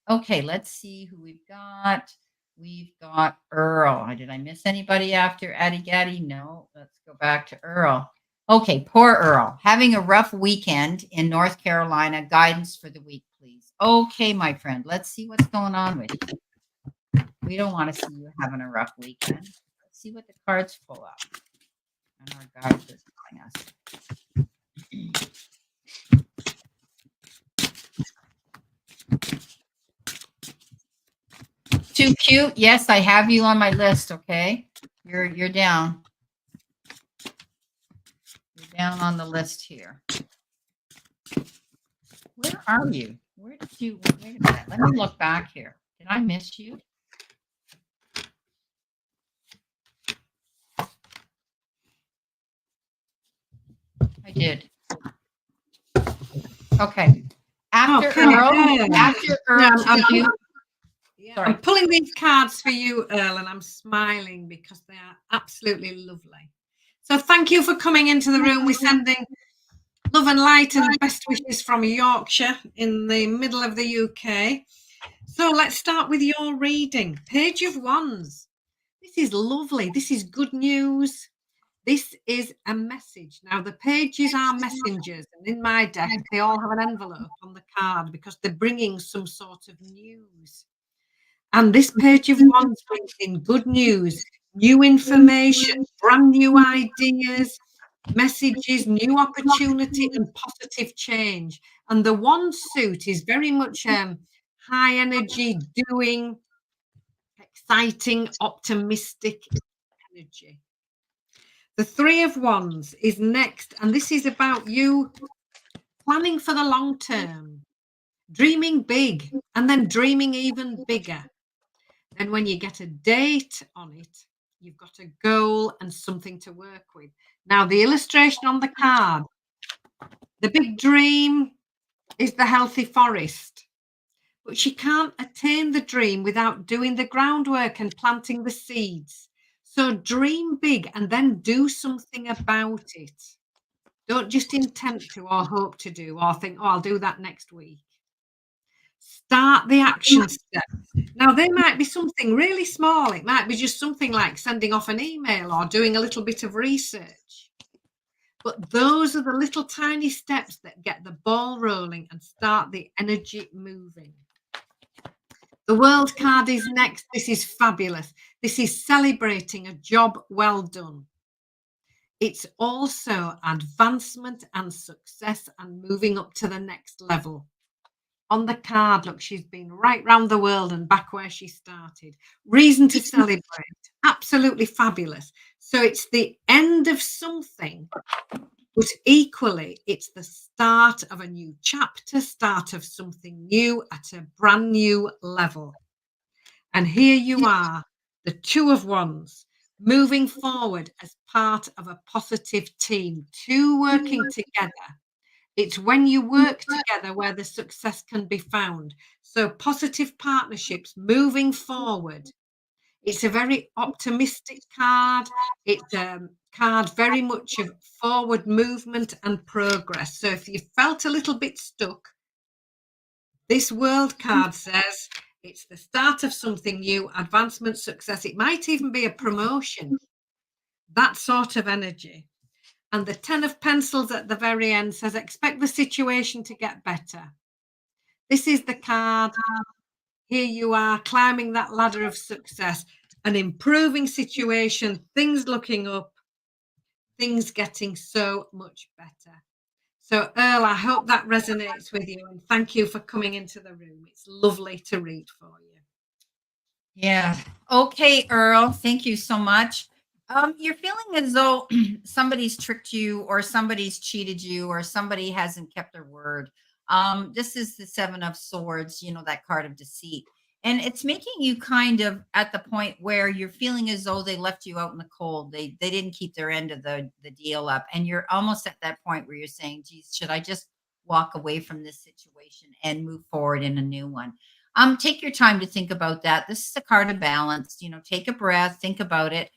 Okay, let's see who we've got. We've got Earl. Did I miss anybody after Addy Gaddy? No, let's go back to Earl. Okay, poor Earl. Having a rough weekend in North Carolina. Guidance for the week, please. Okay, my friend, let's see what's going on with you. We don't want to see you having a rough weekend. Let's see what the cards pull up. And our guides are telling us. Too cute. Yes, I have you on my list. Okay, you're down. You're down on the list here. Where are you? Where did you? Wait a minute. Let me look back here. Did I miss you? I did. Okay. After Earl, I'm pulling these cards for you, Earl, and I'm smiling because they are absolutely lovely. So thank you for coming into the room. We're sending love and light and best wishes from Yorkshire in the middle of the UK. So let's start with your reading. Page of Wands. This is lovely. This is good news. This is a message. Now, the pages are messengers, and in my deck, they all have an envelope on the card because they're bringing some sort of news. And this page of wands brings in good news, new information, brand new ideas, messages, new opportunity, and positive change. And the wand suit is very much high energy, doing, exciting, optimistic energy. The Three of Wands is next, and this is about you planning for the long term, dreaming big, and then dreaming even bigger. And when you get a date on it, you've got a goal and something to work with. Now, the illustration on the card, the big dream is the healthy forest, but she can't attain the dream without doing the groundwork and planting the seeds. So dream big and then do something about it. Don't just intend to or hope to do or think, oh, I'll do that next week. Start the action steps. Now, there might be something really small. It might be just something like sending off an email or doing a little bit of research. But those are the little tiny steps that get the ball rolling and start the energy moving. The World card is next. This is fabulous. This is celebrating a job well done. It's also advancement and success and moving up to the next level. On the card, look, she's been right round the world and back where she started. Reason to celebrate. Absolutely fabulous. So it's the end of something, but equally, it's the start of a new chapter, start of something new at a brand new level. And here you are, the Two of Wands, moving forward as part of a positive team, two working together. It's when you work together where the success can be found. So positive partnerships moving forward. It's a very optimistic card. It's a card very much of forward movement and progress. So if you felt a little bit stuck, this World card says It's the start of something new, advancement, success. It might even be a promotion, that sort of energy. And the 10 of Pencils at the very end says, expect the situation to get better. This is the card. Here you are climbing that ladder of success, an improving situation, things looking up, things getting so much better. So, Earl, I hope that resonates with you. And thank you for coming into the room. It's lovely to read for you. Yeah. Okay, Earl. Thank you so much. You're feeling as though somebody's tricked you or somebody's cheated you or somebody hasn't kept their word. This is the Seven of Swords, that card of deceit. And it's making you kind of at the point where you're feeling as though they left you out in the cold. They didn't keep their end of the deal up. And you're almost at that point where you're saying, geez, should I just walk away from this situation and move forward in a new one? Take your time to think about that. This is a card of balance. Take a breath, think about it.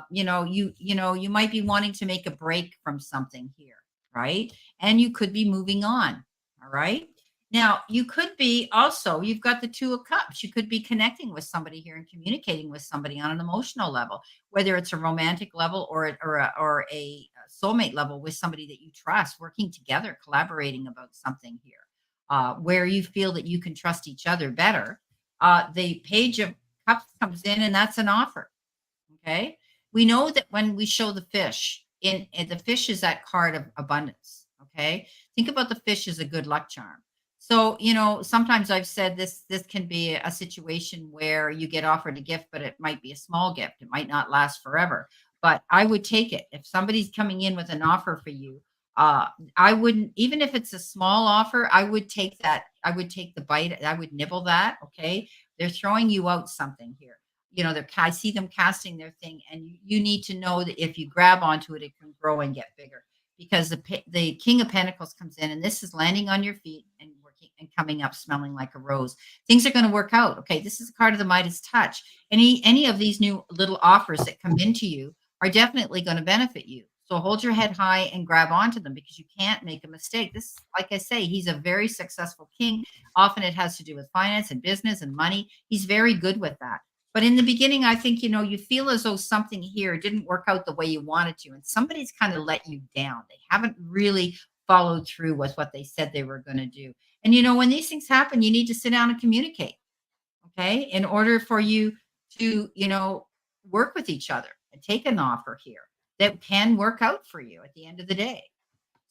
You might be wanting to make a break from something here, right? And you could be moving on. All right. Now, you could be also, you've got the Two of Cups. You could be connecting with somebody here and communicating with somebody on an emotional level, whether it's a romantic level or a soulmate level with somebody that you trust, working together, collaborating about something here, where you feel that you can trust each other better. The Page of Cups comes in, and that's an offer. Okay. We know that when we show the fish, in the fish is that card of abundance. Okay. Think about the fish as a good luck charm. So, sometimes I've said this can be a situation where you get offered a gift, but it might be a small gift. It might not last forever. But I would take it. If somebody's coming in with an offer for you, uh, I wouldn't, even if it's a small offer, I would take that. I would take the bite. I would nibble that. Okay. They're throwing you out something here. I see them casting their thing, and you need to know that if you grab onto it, it can grow and get bigger, because the King of Pentacles comes in, and this is landing on your feet and working and coming up smelling like a rose. Things are going to work out. Okay. This is a card of the Midas touch. Any of these new little offers that come into you are definitely going to benefit you. So hold your head high and grab onto them, because you can't make a mistake. This, like I say, he's a very successful king. Often it has to do with finance and business and money. He's very good with that. But in the beginning, I think, you feel as though something here didn't work out the way you wanted to, and somebody's kind of let you down. They haven't really followed through with what they said they were going to do. And, when these things happen, you need to sit down and communicate, okay, in order for you to, work with each other and take an offer here that can work out for you at the end of the day.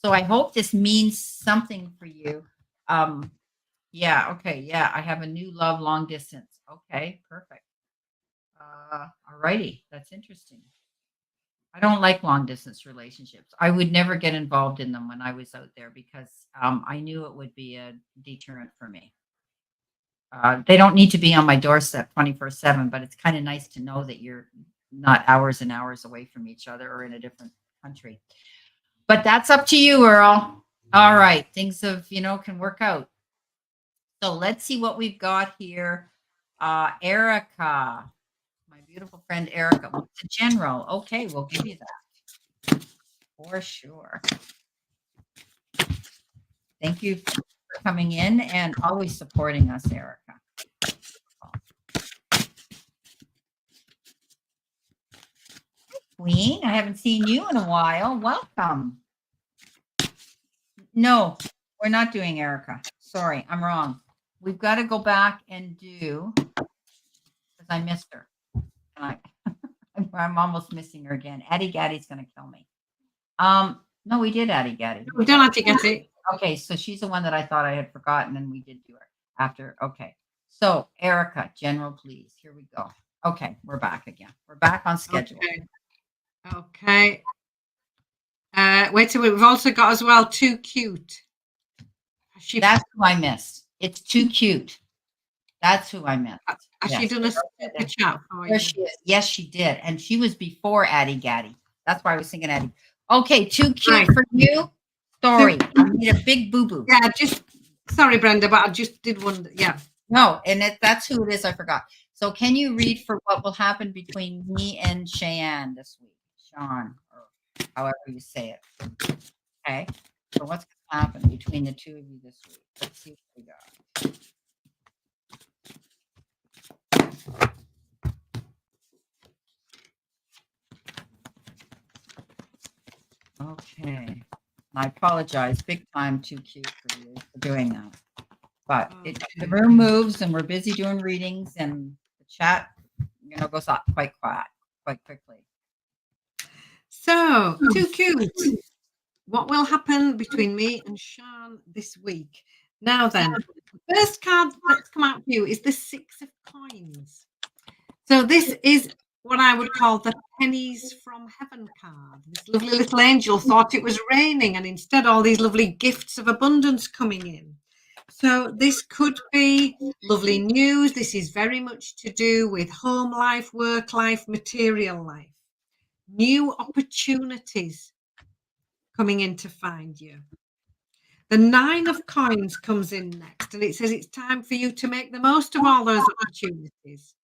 So I hope this means something for you. Yeah, okay, yeah, I have a new love long distance. Okay, perfect. All righty. That's interesting. I don't like long distance relationships. I would never get involved in them when I was out there, because I knew it would be a deterrent for me. They don't need to be on my doorstep 24/7, but it's kind of nice to know that you're not hours and hours away from each other or in a different country. But that's up to you, Earl. All right. Things can work out. So let's see what we've got here. Erica. My beautiful friend Erica. Well, the general. Okay, we'll give you that for sure. Thank you for coming in and always supporting us, Erica. Queen, I haven't seen you in a while. Welcome. No, we're not doing Erica. Sorry, I'm wrong. We've got to go back and do, because I missed her. I'm almost missing her again. Addie Gaddy's going to kill me. No, we did Addie Gaddy. We don't have to get it. Okay, so she's the one that I thought I had forgotten, and we did do her after. Okay, so Erica, general, please. Here we go. Okay, we're back again. We're back on schedule. Okay. Wait till we've also got as well Too Cute. That's who I missed. It's Too Cute. That's who I missed. Has she done a super chat for you? There she is. Yes, she did. And she was before Addie Gaddy. That's why I was thinking Addie. Okay, Too Cute for you. Sorry, I made a big boo-boo. Yeah, sorry, Brenda, but I just did wonder. Yeah. No, and that's who it is. I forgot. So can you read for what will happen between me and Cheyenne this week? Sean, or however you say it. Okay. So what's going to happen between the two of you this week? Let's see what we got. Okay. I apologize big time, too cute for you for doing that. But the room moves and we're busy doing readings and the chat, goes up quite quickly. So, too cute. What will happen between me and Sean this week? Now then, the first card that's come out for you is the Six of Coins. So this is what I would call the pennies from heaven card. This lovely little angel thought it was raining and instead all these lovely gifts of abundance coming in. So this could be lovely news. This is very much to do with home life, work life, material life. New opportunities coming in to find you. The Nine of Coins comes in next, and it says it's time for you to make the most of all those opportunities.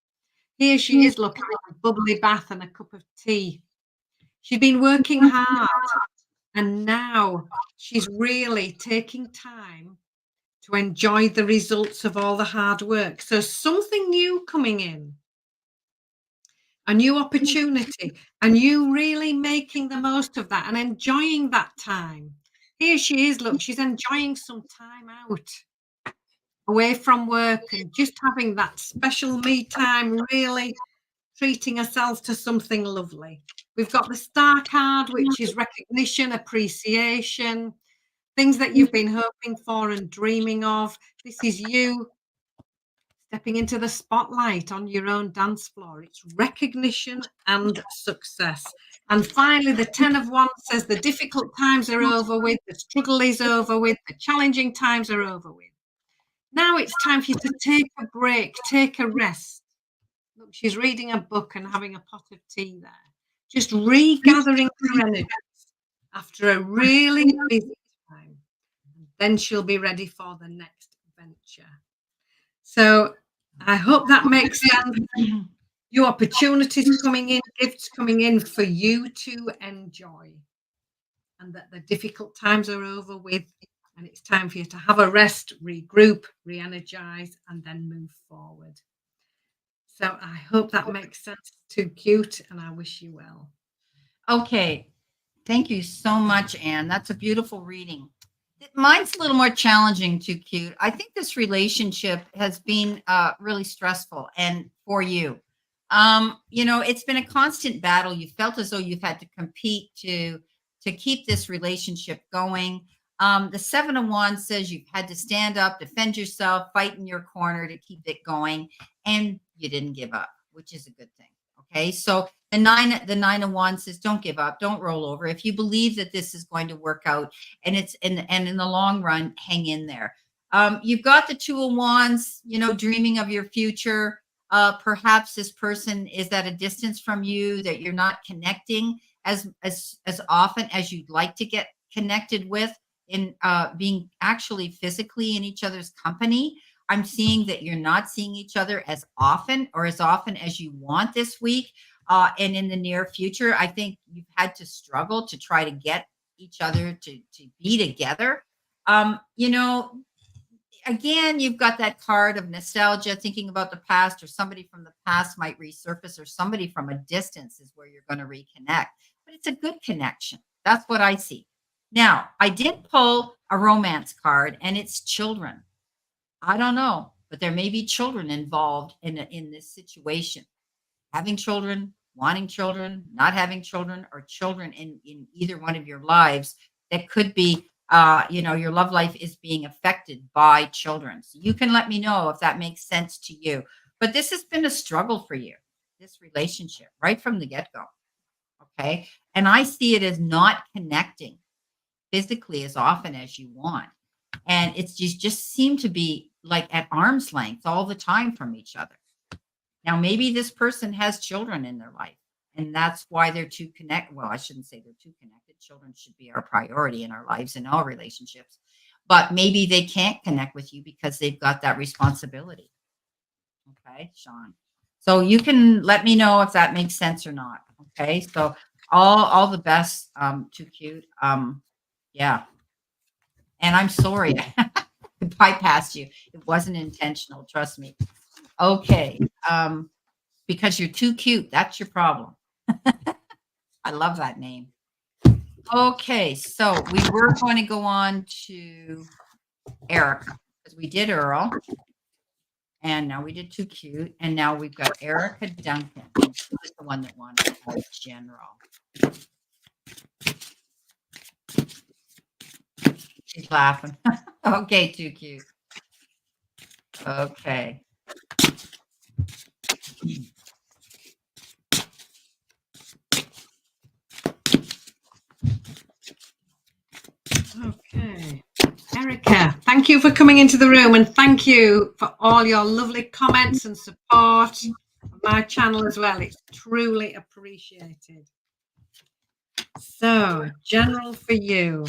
Here she is looking at a bubbly bath and a cup of tea. She'd been working hard, and now she's really taking time to enjoy the results of all the hard work. So something new coming in, a new opportunity, and you really making the most of that and enjoying that time. Here she is, look, she's enjoying some time out away from work and just having that special me time, really treating herself to something lovely. We've got the Star card, which is recognition, appreciation, things that you've been hoping for and dreaming of. This is you stepping into the spotlight on your own dance floor. It's recognition and success. And finally, the 10 of Wands says the difficult times are over with, the struggle is over with, the challenging times are over with. Now it's time for you to take a break, take a rest. Look, she's reading a book and having a pot of tea there, just regathering her energies after a really busy time. Then she'll be ready for the next venture. So I hope that makes sense. New opportunities coming in, gifts coming in for you to enjoy, and that the difficult times are over with, and it's time for you to have a rest, regroup, re-energize, and then move forward. So I hope that makes sense. Too cute, and I wish you well. Okay. Thank you so much, Anne. That's a beautiful reading. Mine's a little more challenging, too cute. I think this relationship has been really stressful and for you. It's been a constant battle. You felt as though you've had to compete to keep this relationship going. The Seven of Wands says you've had to stand up, defend yourself, fight in your corner to keep it going, and you didn't give up, which is a good thing. Okay, so the nine of Wands says, don't give up, don't roll over. If you believe that this is going to work out, and in the long run, hang in there. You've got the Two of Wands, dreaming of your future. Perhaps this person is at a distance from you, that you're not connecting as often as you'd like to get connected with, in being actually physically in each other's company. I'm seeing that you're not seeing each other as often as you want this week. And in the near future, I think you've had to struggle to try to get each other to be together. Again, you've got that card of nostalgia, thinking about the past, or somebody from the past might resurface, or somebody from a distance is where you're going to reconnect. But it's a good connection. That's what I see. Now, I did pull a romance card, and it's children. I don't know, but there may be children involved in this situation. Having children, wanting children, not having children, or children in either one of your lives that could be, your love life is being affected by children. So you can let me know if that makes sense to you. But this has been a struggle for you, this relationship, right from the get-go. Okay. And I see it as not connecting physically as often as you want. And it's just seem to be like at arm's length all the time from each other. Now, maybe this person has children in their life, and that's why they're too connected. Well, I shouldn't say they're too connected. Children should be our priority in our lives, in all relationships. But maybe they can't connect with you because they've got that responsibility. Okay, Sean. So you can let me know if that makes sense or not. Okay, so all the best. Too cute. Yeah. And I'm sorry I bypassed you. It wasn't intentional, trust me. Okay. because you're too cute. That's your problem. I love that name. Okay, so we were going to go on to Erica because we did Earl, and now we did Too Cute, and now we've got Erica Duncan. She's the one that wanted general. She's laughing. Okay, Too Cute. Okay. Okay. Erica, thank you for coming into the room, and thank you for all your lovely comments and support of my channel as well. It's truly appreciated. So, general for you.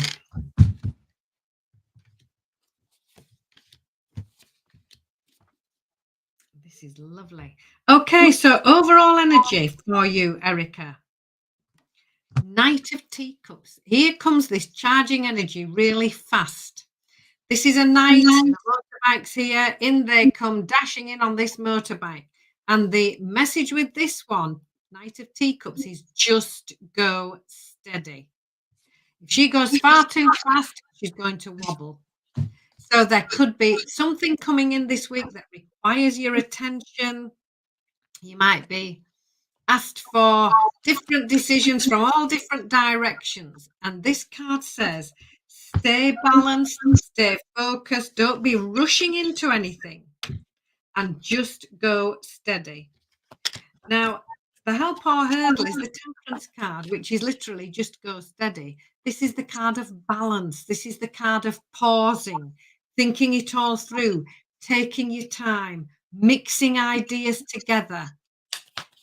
This is lovely. Okay, so overall energy for you, Erica. Knight of Teacups. Here comes this charging energy really fast. This is a knight. The motorbike's here. In they come dashing in on this motorbike. And the message with this one, Knight of Teacups, is just go steady. If she goes far too fast, she's going to wobble. So there could be something coming in this week that requires your attention. You might be asked for different decisions from all different directions. And this card says, stay balanced, stay focused, don't be rushing into anything, and just go steady. Now, the help or hurdle is the Temperance card, which is literally just go steady. This is the card of balance. This is the card of pausing, thinking it all through, taking your time, mixing ideas together.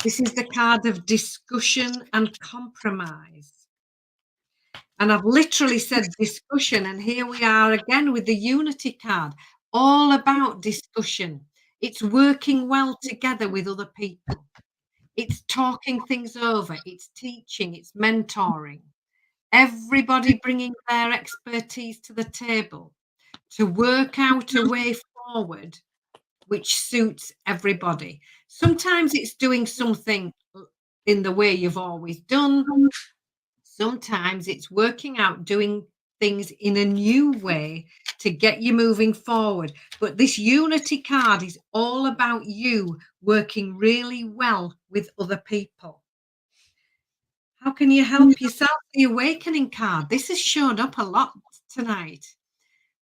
This is the card of discussion and compromise. And I've literally said discussion, and here we are again with the Unity card, all about discussion. It's working well together with other people. It's talking things over. It's teaching. It's mentoring. Everybody bringing their expertise to the table to work out a way forward which suits everybody. Sometimes it's doing something in the way you've always done. Sometimes it's working out doing things in a new way to get you moving forward. But this Unity card is all about you working really well with other people. How can you help yourself? The Awakening card. This has shown up a lot tonight.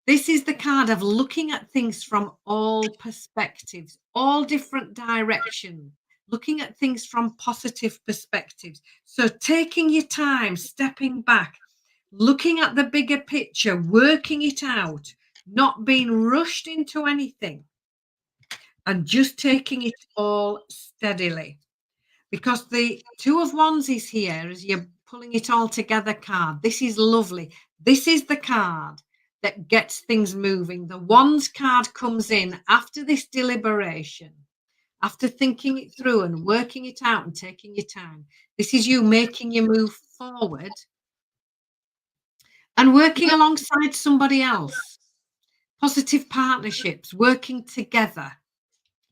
This is the card of looking at things from all perspectives, all different directions, looking at things from positive perspectives. So taking your time, stepping back, looking at the bigger picture, working it out, not being rushed into anything, and just taking it all steadily. Because the Two of Wands is here as you're pulling it all together card. This is lovely. This is the card that gets things moving. The Wands card comes in after this deliberation, after thinking it through and working it out and taking your time. This is you making your move forward and working alongside somebody else. Positive partnerships, working together.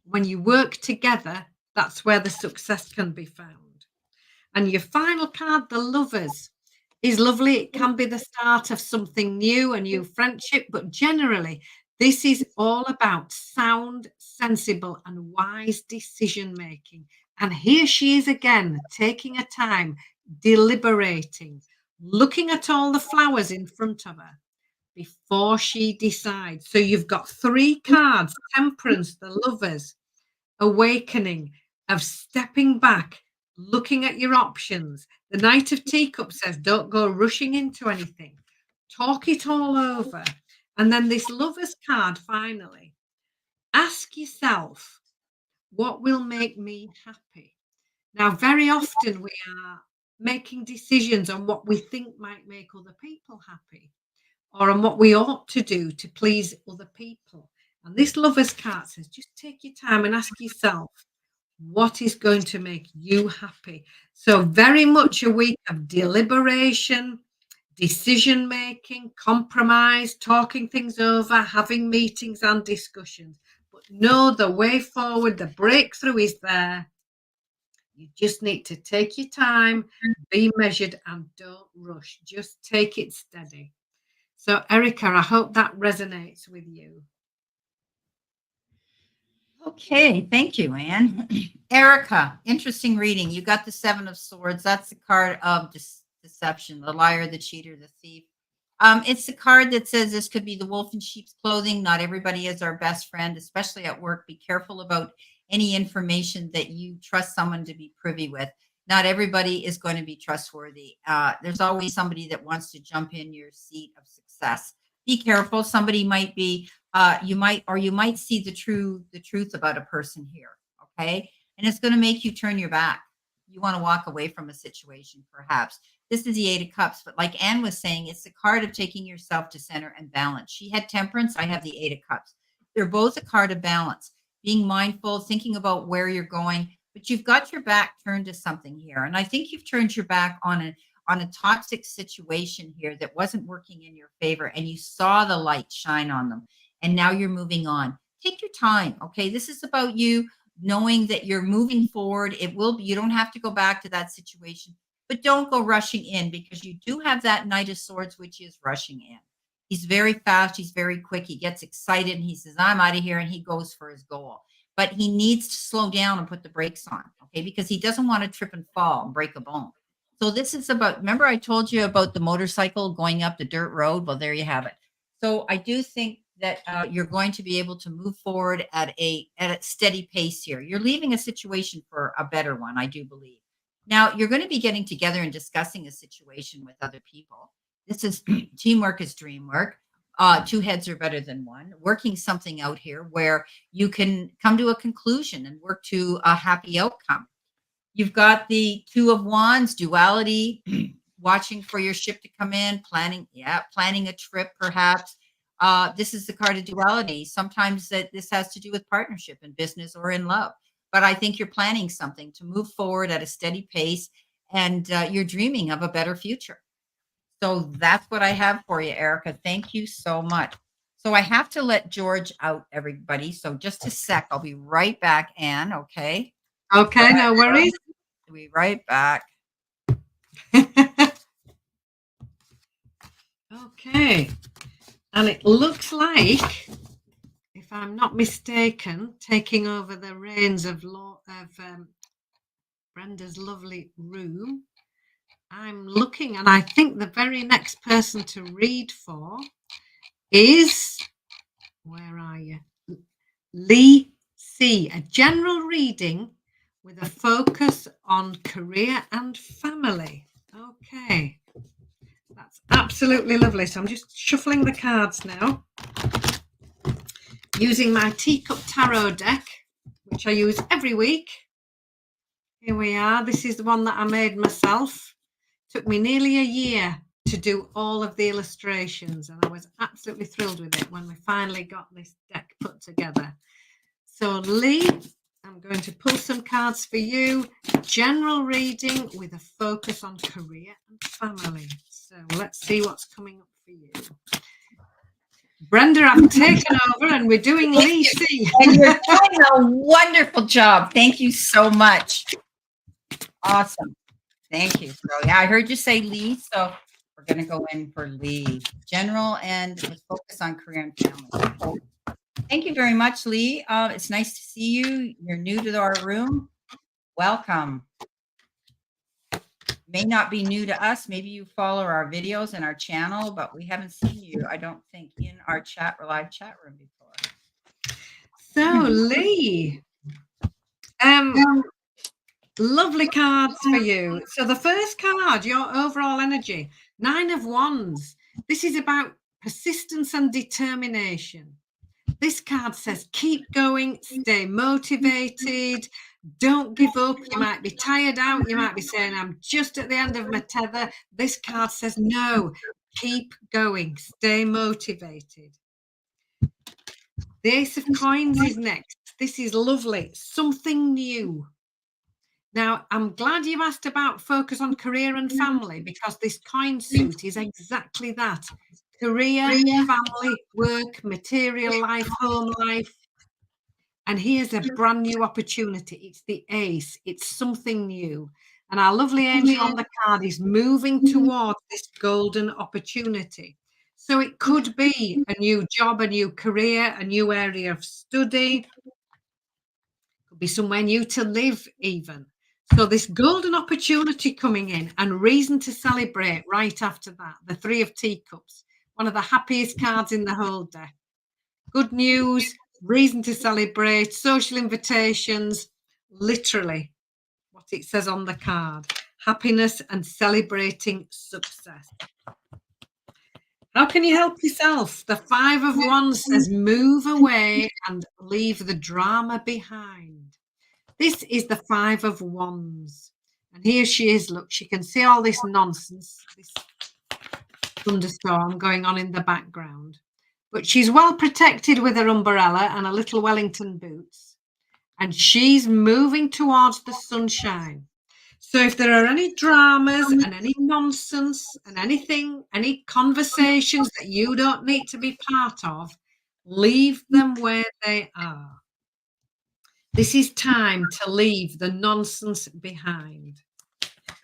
When you work together, that's where the success can be found. And your final card, the Lovers, is lovely. It can be the start of something new, a new friendship, but generally, this is all about sound, sensible, and wise decision making. And here she is again, taking a time, deliberating, looking at all the flowers in front of her before she decides. So you've got three cards: Temperance, the Lovers, Awakening, of stepping back, looking at your options. The Knight of Teacups says, don't go rushing into anything. Talk it all over. And then this Lovers card, finally. Ask yourself, what will make me happy? Now, very often we are making decisions on what we think might make other people happy, or on what we ought to do to please other people. And this Lovers card says, just take your time and ask yourself, what is going to make you happy? So very much a week of deliberation, decision making, compromise, talking things over, having meetings and discussions. But know the way forward, the breakthrough is there. You just need to take your time, be measured, and don't rush. Just take it steady. So, Erica, I hope that resonates with you. Okay, thank you, Anne. Erica, interesting reading. You got the Seven of Swords. That's the card of deception, the liar, the cheater, the thief. It's the card that says this could be the wolf in sheep's clothing. Not everybody is our best friend, especially at work. Be careful about any information that you trust someone to be privy with. Not everybody is going to be trustworthy. There's always somebody that wants to jump in your seat of success. Be careful. Somebody might be you might see the truth about a person here, okay, and it's going to make you turn your back. You want to walk away from a situation, perhaps. This is the Eight of Cups, but like Anne was saying, it's the card of taking yourself to center and balance. She had Temperance, I have the Eight of Cups. They're both a card of balance, being mindful, thinking about where you're going, but you've got your back turned to something here, and I think you've turned your back on a toxic situation here that wasn't working in your favor, and you saw the light shine on them, and now you're moving on. Take your time, okay? This is about you knowing that you're moving forward. It will be, you don't have to go back to that situation, but don't go rushing in, because you do have that Knight of Swords, which is rushing in. He's very fast. He's very quick. He gets excited and he says, I'm out of here, and he goes for his goal. But he needs to slow down and put the brakes on, okay? Because he doesn't want to trip and fall and break a bone. So this is about, remember I told you about the motorcycle going up the dirt road? Well, there you have it. So I do think that you're going to be able to move forward at a steady pace here. You're leaving a situation for a better one, I do believe. Now, you're going to be getting together and discussing a situation with other people. This is teamwork is dream work. Two heads are better than one. Working something out here where you can come to a conclusion and work to a happy outcome. You've got the Two of Wands, duality, watching for your ship to come in, planning a trip perhaps. This is the card of duality. Sometimes this has to do with partnership in business or in love. But I think you're planning something to move forward at a steady pace, and you're dreaming of a better future. So that's what I have for you, Erica. Thank you so much. So I have to let George out, everybody. So just a sec. I'll be right back, Anne. Okay. Okay, no worries. I'll be right back. Okay. And it looks like, if I'm not mistaken, taking over the reins of Brenda's lovely room, I'm looking, and I think the very next person to read for is, where are you? Lee C. A general reading with a focus on career and family. Okay. That's absolutely lovely. So I'm just shuffling the cards now, using my Teacup Tarot deck, which I use every week. Here we are. This is the one that I made myself. Took me nearly a year to do all of the illustrations, and I was absolutely thrilled with it when we finally got this deck put together. So Lee, I'm going to pull some cards for you. General reading with a focus on career and family. So let's see what's coming up for you. Brenda, I've taken over and we're doing Lee C. And you're doing a wonderful job. Thank you so much. Awesome. Thank you. So yeah, I heard you say Lee, so we're going to go in for Lee. General and with focus on career and family. Thank you very much, Lee. It's nice to see you. You're new to our room. Welcome. May not be new to us. Maybe you follow our videos and our channel, but we haven't seen you, I don't think, in our live chat room before. So Lee, lovely cards for you. So the first card, your overall energy, 9 of Wands. This is about persistence and determination. This card says keep going, stay motivated, don't give up. You might be tired out. You might be saying, I'm just at the end of my tether. This card says no, keep going, stay motivated. The Ace of Coins is next. This is lovely, something new. Now, I'm glad you asked about focus on career and family, because this coin suit is exactly that. Career, family, work, material life, home life. And here's a brand new opportunity. It's the ace. It's something new. And our lovely angel on the card is moving towards this golden opportunity. So it could be a new job, a new career, a new area of study. Could be somewhere new to live even. So this golden opportunity coming in and reason to celebrate right after that. The Three of Teacups, one of the happiest cards in the whole deck. Good news, reason to celebrate, social invitations, literally what it says on the card. Happiness and celebrating success. How can you help yourself? The Five of Wands says move away and leave the drama behind. This is the Five of Wands. And here she is. Look, she can see all this nonsense, this thunderstorm going on in the background. But she's well protected with her umbrella and a little Wellington boots. And she's moving towards the sunshine. So if there are any dramas and any nonsense and anything, any conversations that you don't need to be part of, leave them where they are. This is time to leave the nonsense behind.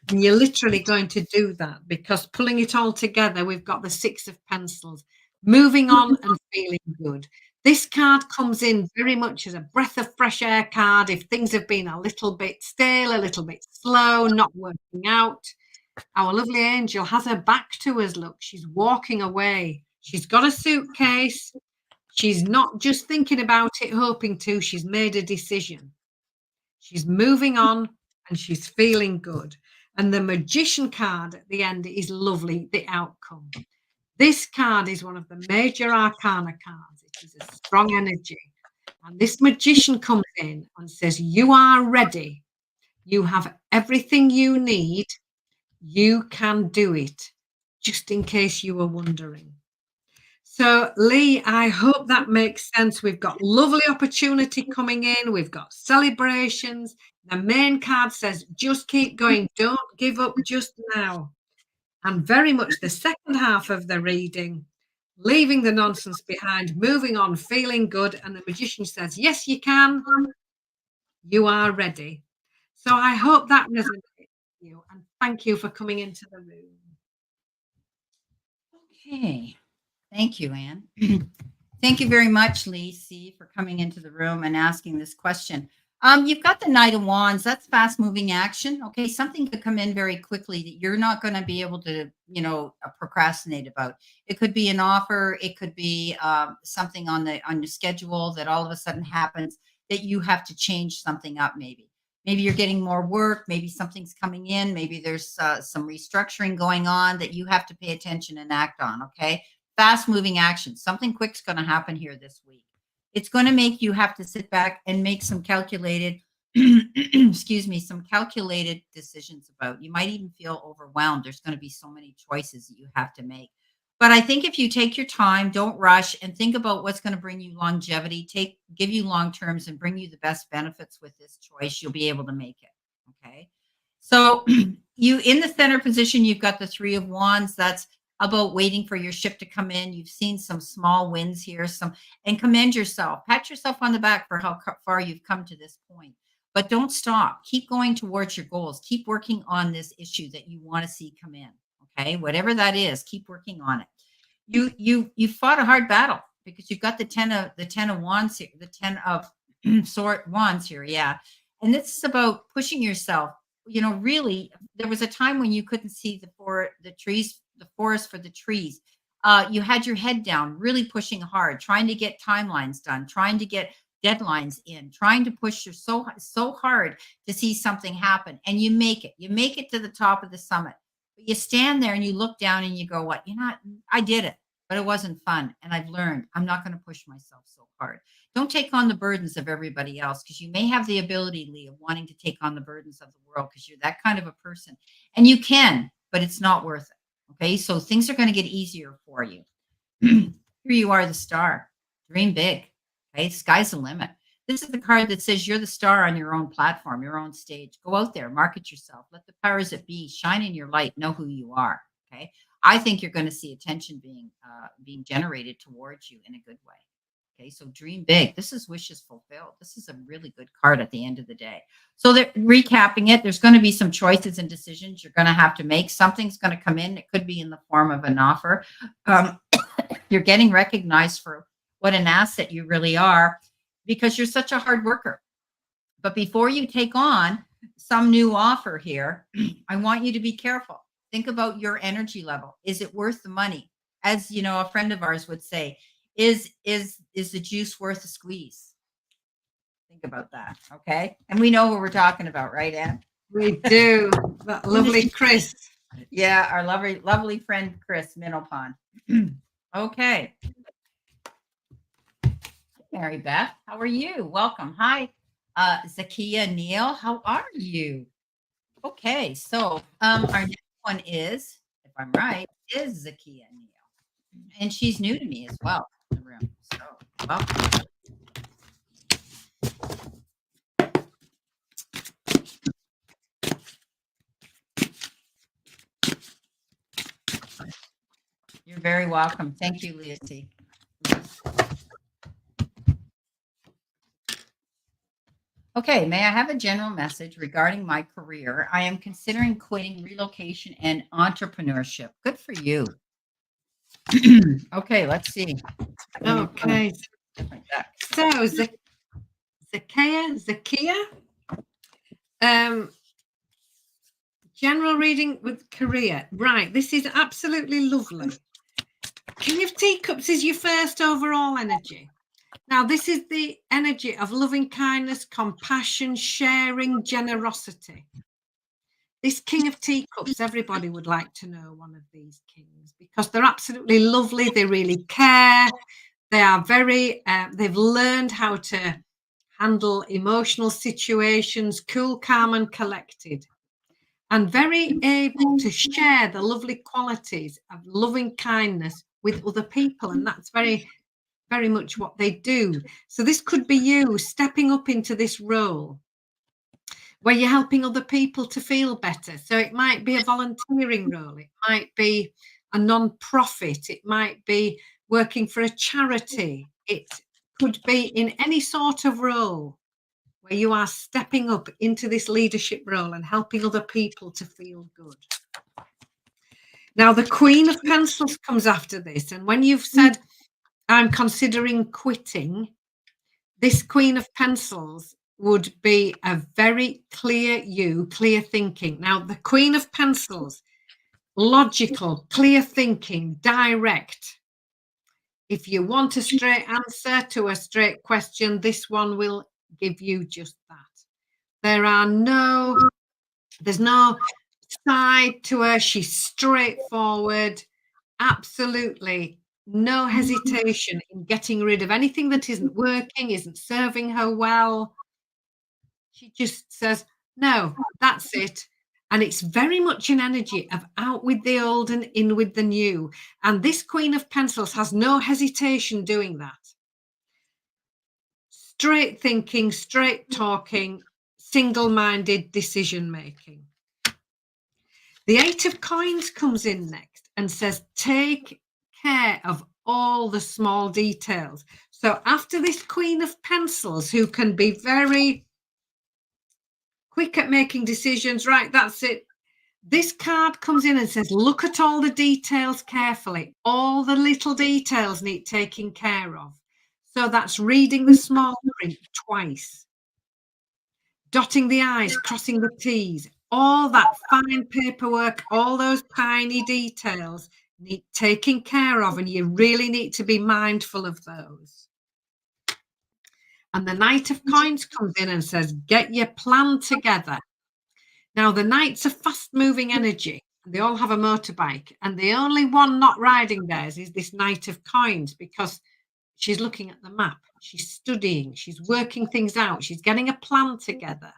And you're literally going to do that because pulling it all together, we've got the Six of Pencils, moving on and feeling good. This card comes in very much as a breath of fresh air card. If things have been a little bit stale, a little bit slow, not working out, our lovely angel has her back to us. Look, she's walking away. She's got a suitcase. She's not just thinking about it, hoping to. She's made a decision. She's moving on and she's feeling good. And the Magician card at the end is lovely, the outcome. This card is one of the major arcana cards. It is a strong energy. And this Magician comes in and says, you are ready. You have everything you need. You can do it, just in case you were wondering. So, Lee, I hope that makes sense. We've got lovely opportunity coming in. We've got celebrations. The main card says, just keep going. Don't give up just now. And very much the second half of the reading, leaving the nonsense behind, moving on, feeling good. And the Magician says, yes, you can. You are ready. So I hope that resonates with you. And thank you for coming into the room. Okay. Thank you, Anne. Thank you very much, Lacey, for coming into the room and asking this question. You've got the Knight of Wands. That's fast moving action. Okay. Something could come in very quickly that you're not going to be able to, procrastinate about. It could be an offer. It could be something on your schedule that all of a sudden happens that you have to change something up. Maybe you're getting more work. Maybe something's coming in. Maybe there's some restructuring going on that you have to pay attention and act on. Okay. Fast moving action. Something quick's going to happen here this week. It's going to make you have to sit back and make some calculated, some calculated decisions about. You might even feel overwhelmed. There's going to be so many choices that you have to make. But I think if you take your time, don't rush, and think about what's going to bring you longevity, give you long terms and bring you the best benefits with this choice, you'll be able to make it. Okay. So you in the center position, you've got the Three of Wands. That's about waiting for your ship to come in. You've seen some small wins here, and commend yourself. Pat yourself on the back for how far you've come to this point. But don't stop. Keep going towards your goals. Keep working on this issue that you want to see come in. Okay, whatever that is, keep working on it. You fought a hard battle because you've got the ten of wands here, the 10 of wands here, yeah. And this is about pushing yourself. Really, there was a time when you couldn't see the forest for the trees. You had your head down, really pushing hard, trying to get timelines done, trying to get deadlines in, trying to push so hard to see something happen. And you make it to the top of the summit. But you stand there and you look down and you go, what? I did it, but it wasn't fun. And I've learned I'm not going to push myself so hard. Don't take on the burdens of everybody else, because you may have the ability, Lee, of wanting to take on the burdens of the world because you're that kind of a person. And you can, but it's not worth it. Okay, so things are going to get easier for you. Here you are, the star. Dream big. Okay, sky's the limit. This is the card that says you're the star on your own platform, your own stage. Go out there, market yourself. Let the powers that be shine in your light. Know who you are. Okay, I think you're going to see attention being generated towards you in a good way. Okay, so dream big. This is wishes fulfilled. This is a really good card at the end of the day. So recapping it, there's going to be some choices and decisions you're going to have to make. Something's going to come in. It could be in the form of an offer. You're getting recognized for what an asset you really are because you're such a hard worker. But before you take on some new offer here, I want you to be careful. Think about your energy level. Is it worth the money? As you know, a friend of ours would say, is the juice worth a squeeze? Think about that. Okay. And we know who we're talking about, right, Anne? We do. That lovely Chris. Yeah, our lovely friend Chris Minopon. Okay. Mary Beth, how are you? Welcome. Hi, Zakia Neal. How are you? Okay, so our next one is, if I'm right, is Zakia Neal. And she's new to me as well in the room. So welcome. You're very welcome. Thank you, Leotie. Okay, may I have a general message regarding my career? I am considering quitting relocation and entrepreneurship. Good for you. Okay, let's see. Okay. So Zakia. General reading with career. Right. This is absolutely lovely. King of Teacups is your first overall energy. Now, this is the energy of loving kindness, compassion, sharing, generosity. This King of Teacups, everybody would like to know one of these kings because they're absolutely lovely. They really care. They are very, they've learned how to handle emotional situations, cool, calm, and collected, and very able to share the lovely qualities of loving kindness with other people. And that's very, very much what they do. So this could be you stepping up into this role where you're helping other people to feel better. So it might be a volunteering role. It might be a non-profit. It might be working for a charity. It could be in any sort of role where you are stepping up into this leadership role and helping other people to feel good. Now, the Queen of Pencils comes after this. And when you've said, I'm considering quitting, this Queen of Pencils would be a very clear thinking. Now, the Queen of Pencils, logical, clear thinking, direct. If you want a straight answer to a straight question, this one will give you just that. There's no side to her. She's straightforward, absolutely no hesitation in getting rid of anything that isn't working, isn't serving her well. She just says, no, that's it. And it's very much an energy of out with the old and in with the new. And this Queen of Pencils has no hesitation doing that. Straight thinking, straight talking, single-minded decision making. The Eight of Coins comes in next and says, take care of all the small details. So after this Queen of Pencils, who can be very quick at making decisions, right, that's it. This card comes in and says, look at all the details carefully. All the little details need taking care of. So that's reading the small print twice, dotting the I's, crossing the T's, all that fine paperwork, all those tiny details need taking care of, and you really need to be mindful of those. And the Knight of Coins comes in and says, get your plan together. Now, the Knights are fast-moving energy. They all have a motorbike, and the only one not riding theirs is this Knight of Coins because she's looking at the map, she's studying, she's working things out, she's getting a plan together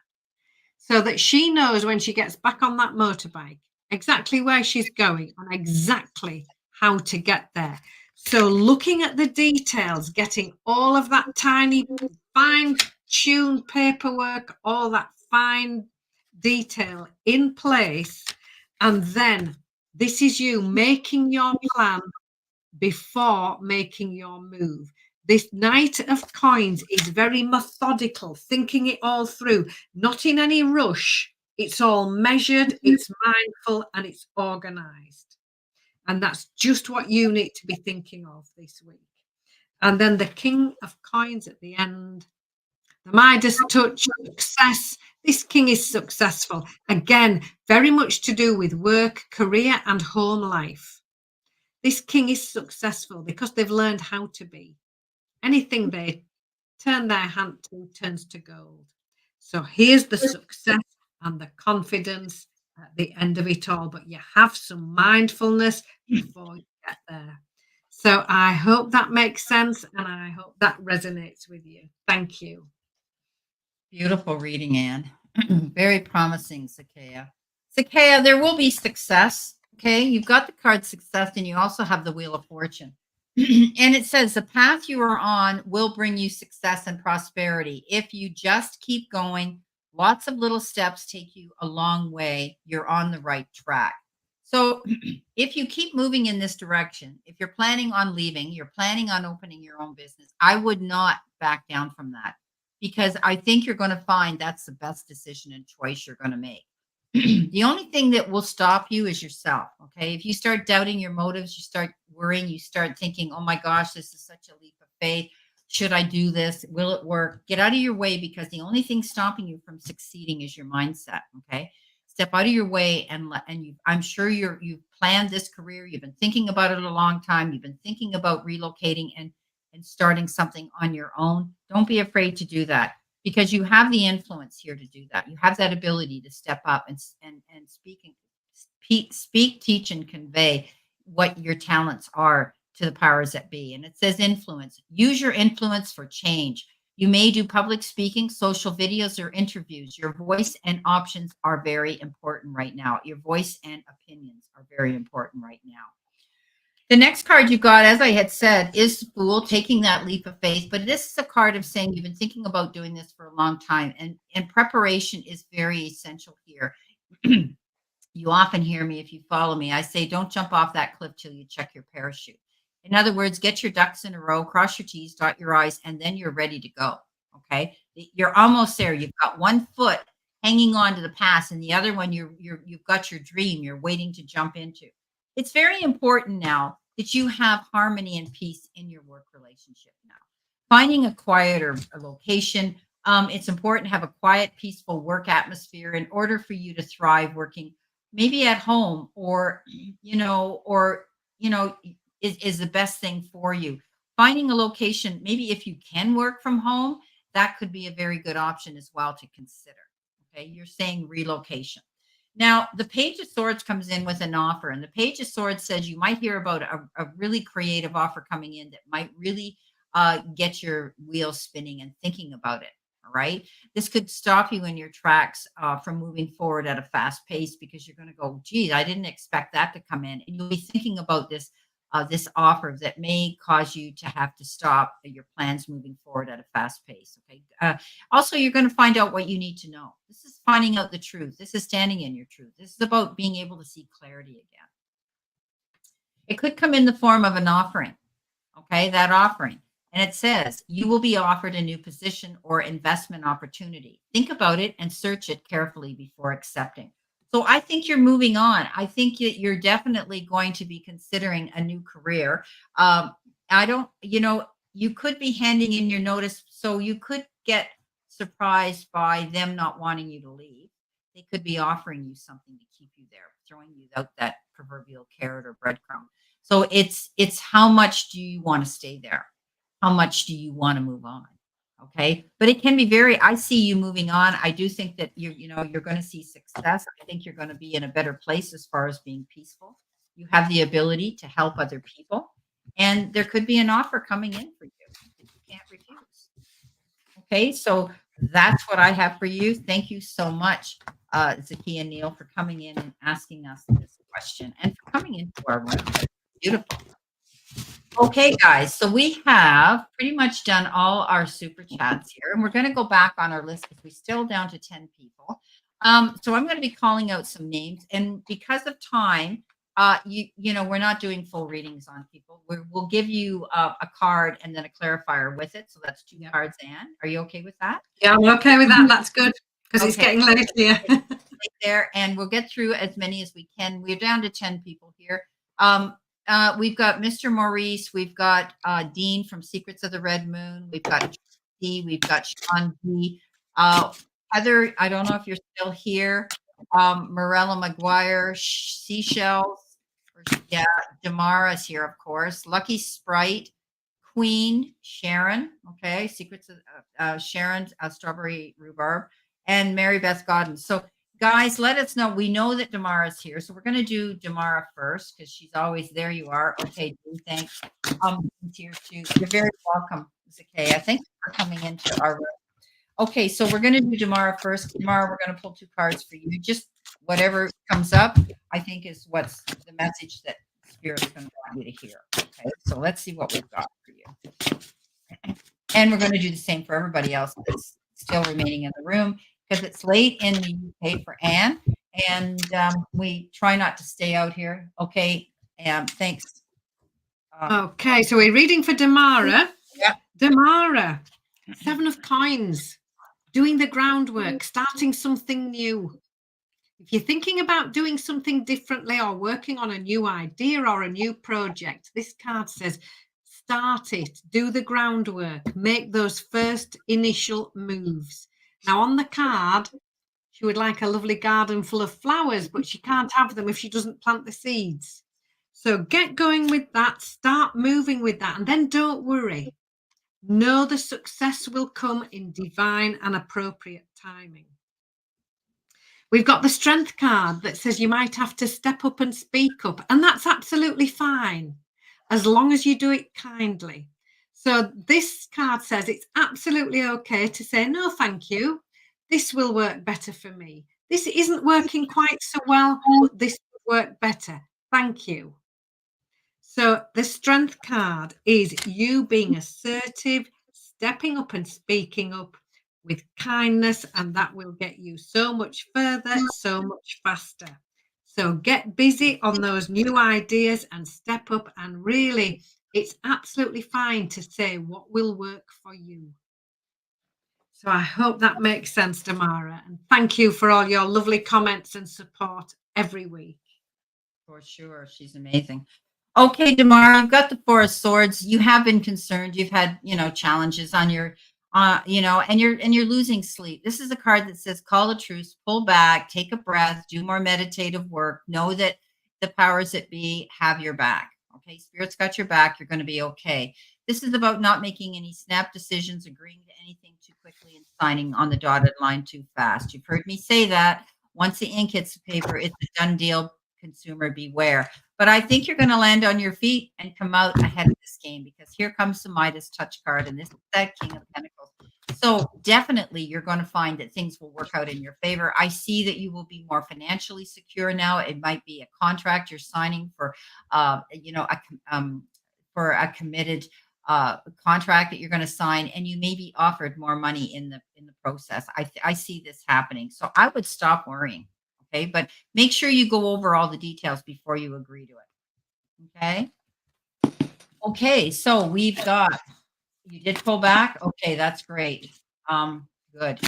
so that she knows when she gets back on that motorbike exactly where she's going and exactly how to get there. So looking at the details, getting all of that tiny, fine-tuned paperwork, all that fine detail in place, and then this is you making your plan before making your move. this Knight of Coins is very methodical, thinking it all through, not in any rush. It's all measured, it's mindful, and it's organized. And that's just what you need to be thinking of this week. And then the King of Coins at the end. The Midas touch, success. This king is successful. Again, very much to do with work, career, and home life. This king is successful because they've learned how to be. Anything they turn their hand to turns to gold. So here's the success and the confidence at the end of it all. But you have some mindfulness before you get there. So I hope that makes sense, and I hope that resonates with you. Thank you. Beautiful reading, Anne. Very promising, Sakaya. Sakaya, there will be success. Okay, you've got the card success, and you also have the Wheel of Fortune. And it says the path you are on will bring you success and prosperity. If you just keep going, lots of little steps take you a long way. You're on the right track. So if you keep moving in this direction, if you're planning on leaving, you're planning on opening your own business, I would not back down from that, because I think you're going to find that's the best decision and choice you're going to make. The only thing that will stop you is yourself. Okay. If you start doubting your motives, you start worrying, you start thinking, oh my gosh, this is such a leap of faith. Should I do this? Will it work? Get out of your way, because the only thing stopping you from succeeding is your mindset. Okay. Step out of your way, and I'm sure you've planned this career. You've been thinking about it a long time. You've been thinking about relocating and starting something on your own. Don't be afraid to do that, because you have the influence here to do that. You have that ability to step up and speak, teach, and convey what your talents are to the powers that be. And it says influence. Use your influence for change. You may do public speaking, social videos, or interviews. Your voice and options are very important right now. Your voice and opinions are very important right now. The next card you got, as I had said, is the Fool, taking that leap of faith. But this is a card of saying you've been thinking about doing this for a long time, and preparation is very essential here. You often hear me, if you follow me, I say, don't jump off that cliff till you check your parachute. In other words, get your ducks in a row, cross your T's, dot your I's, and then you're ready to go. Okay. You're almost there. You've got one foot hanging on to the past, and the other one, you've got your dream you're waiting to jump into. It's very important now that you have harmony and peace in your work relationship now. Finding a quieter location. It's important to have a quiet, peaceful work atmosphere in order for you to thrive working maybe at home, or, is the best thing for you. Finding a location, maybe if you can work from home, that could be a very good option as well to consider. Okay. You're saying relocation. Now, the Page of Swords comes in with an offer, and the Page of Swords says you might hear about a really creative offer coming in that might really get your wheels spinning and thinking about it. All right. This could stop you in your tracks from moving forward at a fast pace, because you're going to go, geez, I didn't expect that to come in. And you'll be thinking about this offer that may cause you to have to stop your plans moving forward at a fast pace. Okay. Also, you're going to find out what you need to know. This is finding out the truth. This is standing in your truth. This is about being able to see clarity again. It could come in the form of an offering. Okay. That offering. And it says you will be offered a new position or investment opportunity. Think about it and search it carefully before accepting. So I think you're moving on. I think you're definitely going to be considering a new career. You could be handing in your notice, so you could get surprised by them not wanting you to leave. They could be offering you something to keep you there, throwing you out that proverbial carrot or breadcrumb. So it's how much do you want to stay there? How much do you want to move on? Okay. But it can be I see you moving on. I do think that you're going to see success. I think you're going to be in a better place as far as being peaceful. You have the ability to help other people, and there could be an offer coming in for you that you can't refuse. Okay. So that's what I have for you. Thank you so much, Zaki and Neil, for coming in and asking us this question and for coming into our room. Beautiful. Okay, guys, so we have pretty much done all our super chats here, and we're going to go back on our list because we're still down to 10 people. So I'm going to be calling out some names, and because of time, we're not doing full readings on people. We'll give you a card and then a clarifier with it. So that's 2 cards, Anne. Are you okay with that? Yeah, I'm okay with that. That's good because it's Okay. getting late here. Right there, and we'll get through as many as we can. We're down to 10 people here. We've got Mr. Maurice, we've got Dean from Secrets of the Red Moon, we've got Tracy, we've got Sean D. Heather, I don't know if you're still here. Morella McGuire, Seashells, yeah, Damara's here, of course. Lucky Sprite, Queen, Sharon, okay, Secrets of Sharon, Strawberry Rhubarb, and Mary Beth Godden. So, guys, let us know. We know that Damara's here, so we're going to do Damara first because she's always there. You are okay. Thanks. Here too. You're very welcome, Zakaya. Thank you for coming into our room. Okay, so we're going to do Damara first. Damara, we're going to pull 2 cards for you. Just whatever comes up, I think is what's the message that Spirit's going to want you to hear. Okay, so let's see what we've got for you. And we're going to do the same for everybody else that's still remaining in the room because it's late in the UK for Anne, and we try not to stay out here. Okay, thanks. Okay, so we're reading for Damara. Yeah. Damara, 7 of Coins, doing the groundwork, starting something new. If you're thinking about doing something differently or working on a new idea or a new project, this card says, start it, do the groundwork, make those first initial moves. Now, on the card, she would like a lovely garden full of flowers, but she can't have them if she doesn't plant the seeds. So get going with that, start moving with that, and then don't worry. Know the success will come in divine and appropriate timing. We've got the Strength card that says you might have to step up and speak up, and that's absolutely fine, as long as you do it kindly. So this card says it's absolutely okay to say, no, thank you. This will work better for me. This isn't working quite so well, but this will work better. Thank you. So the Strength card is you being assertive, stepping up and speaking up with kindness, and that will get you so much further, so much faster. So get busy on those new ideas and step up, and really, it's absolutely fine to say what will work for you. So I hope that makes sense, Damara, and thank you for all your lovely comments and support every week. For sure, she's amazing. Okay, Damara, you've got the 4 of Swords. You have been concerned. You've had, challenges on your, and you're losing sleep. This is a card that says, call a truce, pull back, take a breath, do more meditative work. Know that the powers that be have your back. Okay, Spirit's got your back. You're going to be okay. This is about not making any snap decisions, agreeing to anything too quickly, and signing on the dotted line too fast. You've heard me say that. Once the ink hits the paper, it's a done deal. Consumer beware. But I think you're going to land on your feet and come out ahead of this game, because here comes the Midas touch card, and this is that King of Pentacles. So definitely you're going to find that things will work out in your favor. I see that you will be more financially secure now. It might be a contract you're signing for, for a committed contract that you're going to sign, and you may be offered more money in the process. I see this happening. So I would stop worrying. Okay, but make sure you go over all the details before you agree to it. Okay. Okay, so we've got, you did pull back. Okay, that's great. Good.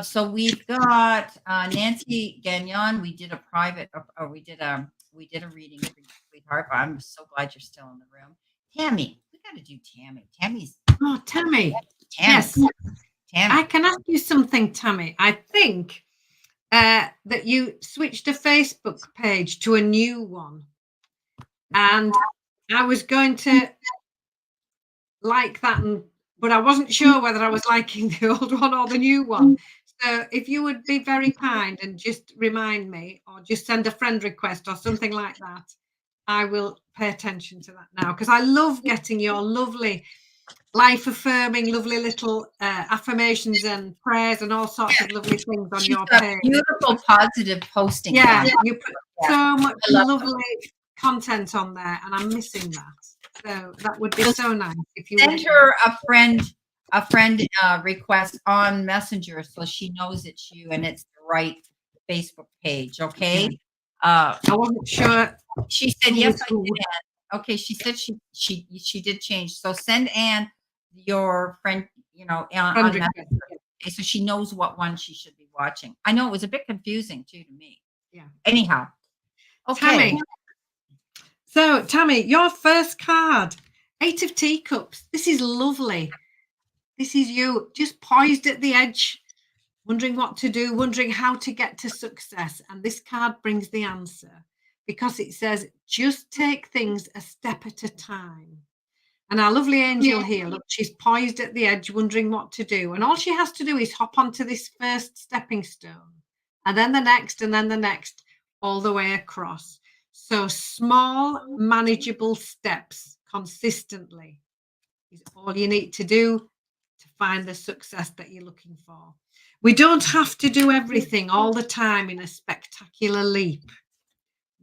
So we've got Nancy Gagnon. We did a private, or we did a reading for you, sweetheart. But I'm so glad you're still in the room. Tammy, we got to do Tammy. Tammy's. Oh, Tammy. Yes. Tammy. I can ask you something, Tammy. I think that you switched a Facebook page to a new one, and I was going to like that, but I wasn't sure whether I was liking the old one or the new one. So if you would be very kind and just remind me, or just send a friend request or something like that, I will pay attention to that now, because I love getting your lovely life-affirming, lovely little affirmations and prayers and all sorts of lovely things on your page. Beautiful, positive posting. Yeah, you put so much lovely content on there, and I'm missing that. So that would be so nice if you send her a friend request on Messenger, so she knows it's you and it's the right Facebook page. Okay. I wasn't sure. She said, who yes, was I who. did, Anne. Okay, she said she did change. So send Anne your friend, Friend on request. Messenger. Okay, so she knows what one she should be watching. I know it was a bit confusing too to me. Yeah. Anyhow, okay. Tammy. So, Tammy, your first card, 8 of Teacups. This is lovely. This is you just poised at the edge, wondering what to do, wondering how to get to success. And this card brings the answer because it says, just take things a step at a time. And our lovely angel here, look, she's poised at the edge, wondering what to do. And all she has to do is hop onto this first stepping stone, and then the next, and then the next, all the way across. So small, manageable steps consistently is all you need to do to find the success that you're looking for. We don't have to do everything all the time in a spectacular leap.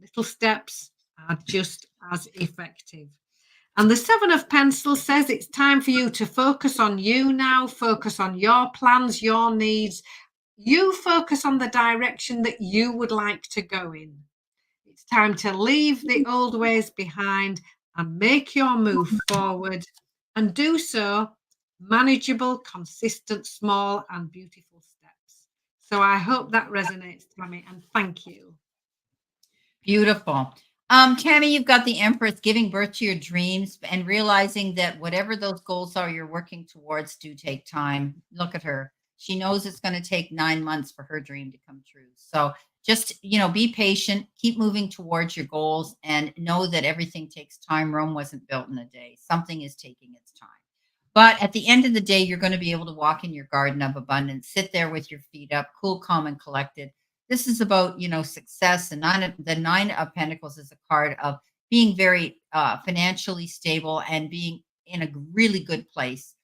Little steps are just as effective. And the 7 of Pencils says it's time for you to focus on you now, focus on your plans, your needs. You focus on the direction that you would like to go in. It's time to leave the old ways behind and make your move forward, and do so manageable, consistent, small and beautiful steps. So I hope that resonates, Tammy, and thank you. Beautiful. Tammy, you've got the Empress giving birth to your dreams and realizing that whatever those goals are you're working towards do take time. Look at her. She knows it's going to take 9 months for her dream to come true. So just, be patient, keep moving towards your goals, and know that everything takes time. Rome wasn't built in a day. Something is taking its time. But at the end of the day, you're going to be able to walk in your garden of abundance, sit there with your feet up, cool, calm, and collected. This is about, success. And the 9 of Pentacles is a card of being very financially stable and being in a really good place,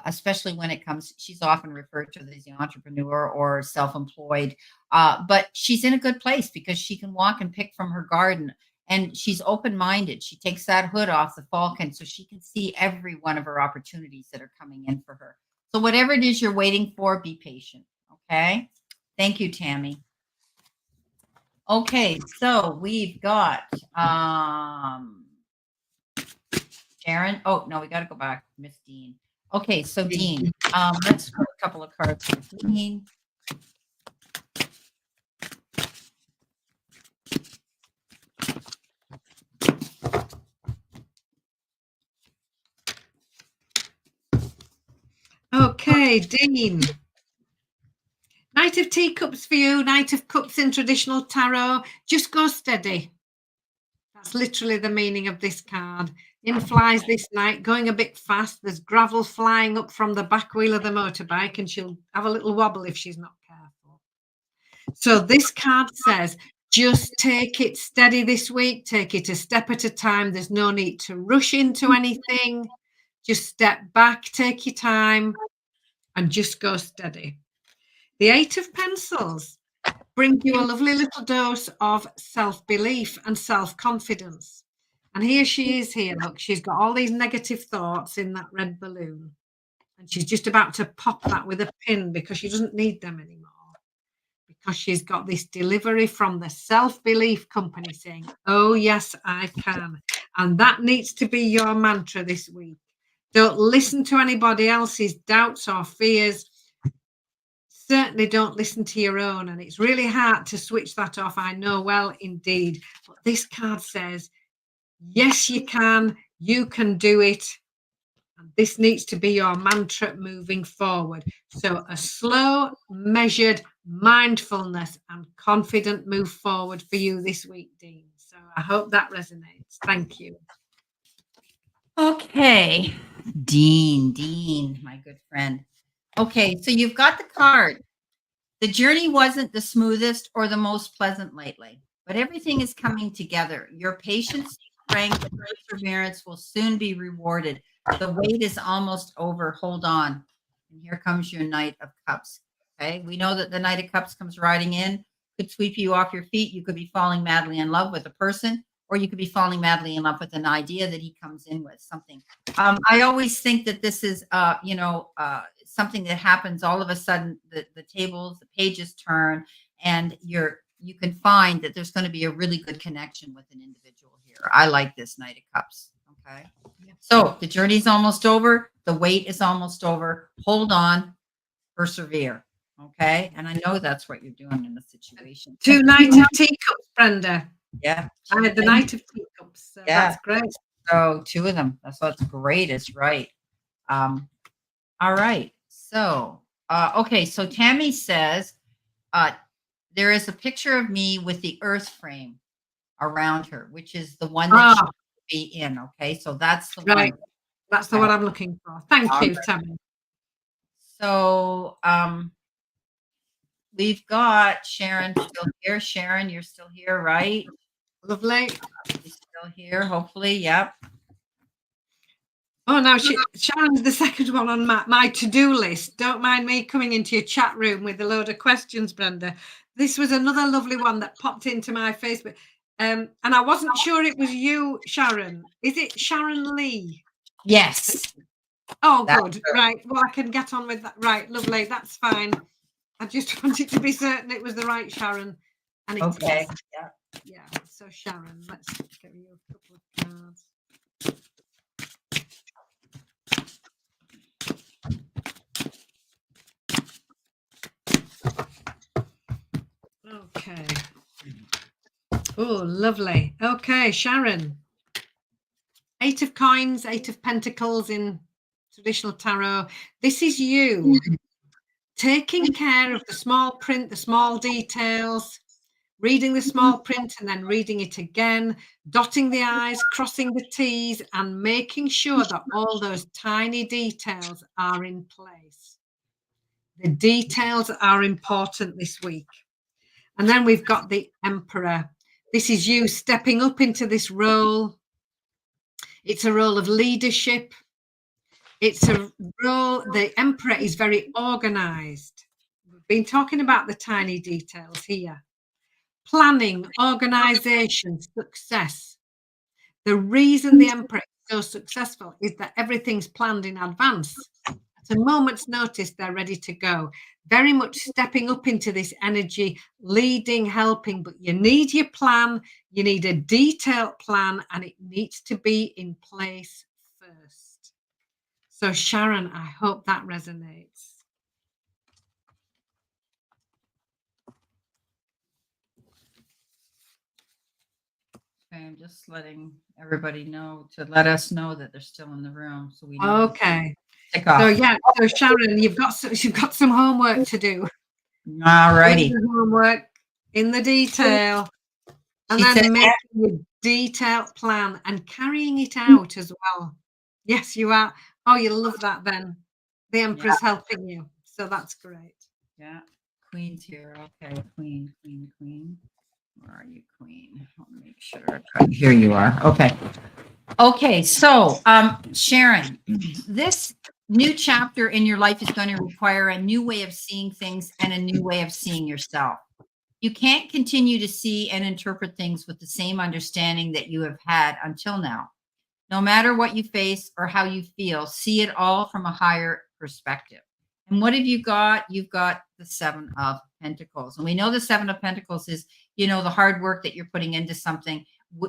especially when it comes, she's often referred to as the entrepreneur or self-employed, but she's in a good place because she can walk and pick from her garden. And she's open-minded. She takes that hood off the falcon so she can see every one of her opportunities that are coming in for her. So whatever it is you're waiting for, be patient. Okay. Thank you, Tammy. Okay, so we've got Sharon. Oh no, we got to go back. Miss Dean. Okay, so Dean, let's put a couple of cards for Dean. Okay, Dean. Knight of Teacups for you, Knight of Cups in traditional tarot. Just go steady. That's literally the meaning of this card. In flies this knight, going a bit fast. There's gravel flying up from the back wheel of the motorbike, and she'll have a little wobble if she's not careful. So this card says, just take it steady this week. Take it a step at a time. There's no need to rush into anything. Just step back, take your time, and just go steady. The 8 of Pencils brings you a lovely little dose of self-belief and self-confidence. And here she is here. Look, she's got all these negative thoughts in that red balloon. And she's just about to pop that with a pin because she doesn't need them anymore. Because she's got this delivery from the self-belief company saying, oh, yes, I can. And that needs to be your mantra this week. Don't listen to anybody else's doubts or fears. Certainly don't listen to your own. And it's really hard to switch that off. I know well, indeed. But this card says, yes, you can do it. And this needs to be your mantra moving forward. So a slow, measured mindfulness and confident move forward for you this week, Dean. So I hope that resonates. Thank you. Okay, Dean, my good friend. Okay, so you've got the card. The journey wasn't the smoothest or the most pleasant lately, but everything is coming together. Your patience, strength, and perseverance will soon be rewarded. The wait is almost over. Hold on. And here comes your Knight of Cups. Okay, we know that the Knight of Cups comes riding in, could sweep you off your feet. You could be falling madly in love with a person, or you could be falling madly in love with an idea that he comes in with, something. I always think that this is, something that happens all of a sudden. The tables, the pages turn, and you can find that there's going to be a really good connection with an individual here. I like this Knight of Cups. Okay. Yeah. So the journey's almost over. The wait is almost over. Hold on, persevere. Okay. And I know that's what you're doing in the situation. 2 Knight of Teacups, Brenda. Yeah. I had the Knight of Teacups. So Yeah. that's great. So 2 of them. That's what's great. Is right. All right. So, okay. So Tammy says, there is a picture of me with the earth frame around her, which is the one that she should be in. Okay. So that's the Right. one. That's the one I'm looking for. Thank you, Tammy. So, we've got Sharon still here. Sharon, you're still here, right? Lovely. She's still here, hopefully. Yep. Oh, now Sharon's the second one on my to-do list. Don't mind me coming into your chat room with a load of questions, Brenda. This was another lovely one that popped into my Facebook. And I wasn't sure it was you, Sharon. Is it Sharon Lee? Yes. Oh, good. Right. Well, I can get on with that. Right. Lovely. That's fine. I just wanted to be certain it was the right Sharon. And it Okay. is. Yeah. Yeah. So Sharon, let's give you a couple of cards. Okay. Oh, lovely. Okay, Sharon. 8 of Coins, 8 of Pentacles in traditional tarot. This is you taking care of the small print, the small details, reading the small print and then reading it again, dotting the I's, crossing the T's, and making sure that all those tiny details are in place. The details are important this week. And then we've got the Emperor. This is you stepping up into this role. It's a role of leadership. It's a role, the Emperor is very organized. We've been talking about the tiny details here. Planning, organization, success. The reason the Emperor is so successful is that everything's planned in advance. At a moment's notice, they're ready to go. Very much stepping up into this energy, leading, helping, but you need your plan. You need a detailed plan, and it needs to be in place first. So, Sharon, I hope that resonates. Okay, I'm just letting everybody know to let us know that they're still in the room, so we know. Okay. Take off. So yeah, so Sharon, you've got some homework to do. All righty. Homework in the detail, and then making a detailed plan and carrying it out as well. Yes, you are. Oh, you love that. Then the Emperor's helping you, so that's great. Yeah, Queen's here. Okay, Queen. Where are you, Queen? I'll make sure. Here you are. Okay. Okay, so Sharon, this new chapter in your life is going to require a new way of seeing things and a new way of seeing yourself. You can't continue to see and interpret things with the same understanding that you have had until now. No matter what you face or how you feel, see it all from a higher perspective. And what have you got? You've got the 7 of Pentacles. And we know the 7 of Pentacles is, the hard work that you're putting into something.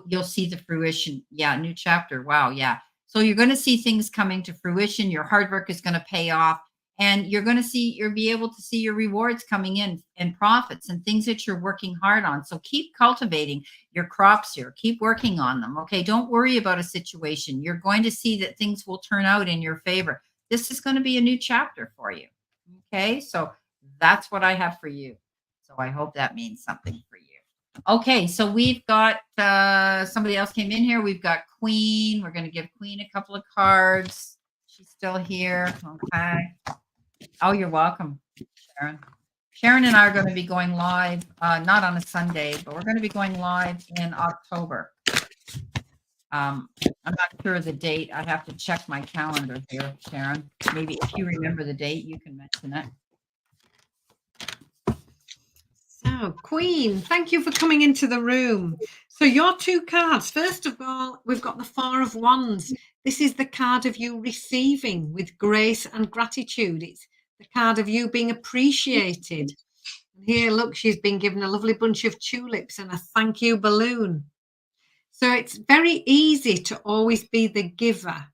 You'll see the fruition. Yeah, new chapter. Wow, yeah. So you're going to see things coming to fruition. Your hard work is going to pay off. And you'll be able to see your rewards coming in and profits and things that you're working hard on. So keep cultivating your crops here. Keep working on them. Okay. Don't worry about a situation. You're going to see that things will turn out in your favor. This is going to be a new chapter for you. Okay. So that's what I have for you. So I hope that means something for you. Okay. So we've got somebody else came in here. We've got Queen. We're going to give Queen a couple of cards. She's still here. Okay. Oh, you're welcome, Sharon. Sharon and I are going to be going live, not on a Sunday, but we're going to be going live in October. I'm not sure of the date. I have to check my calendar here, Sharon. Maybe if you remember the date, you can mention it. So, Queen, thank you for coming into the room. So your 2 cards. First of all, we've got the 4 of Wands. This is the card of you receiving with grace and gratitude. It's the card of you being appreciated. And here, look, she's been given a lovely bunch of tulips and a thank you balloon. So it's very easy to always be the giver.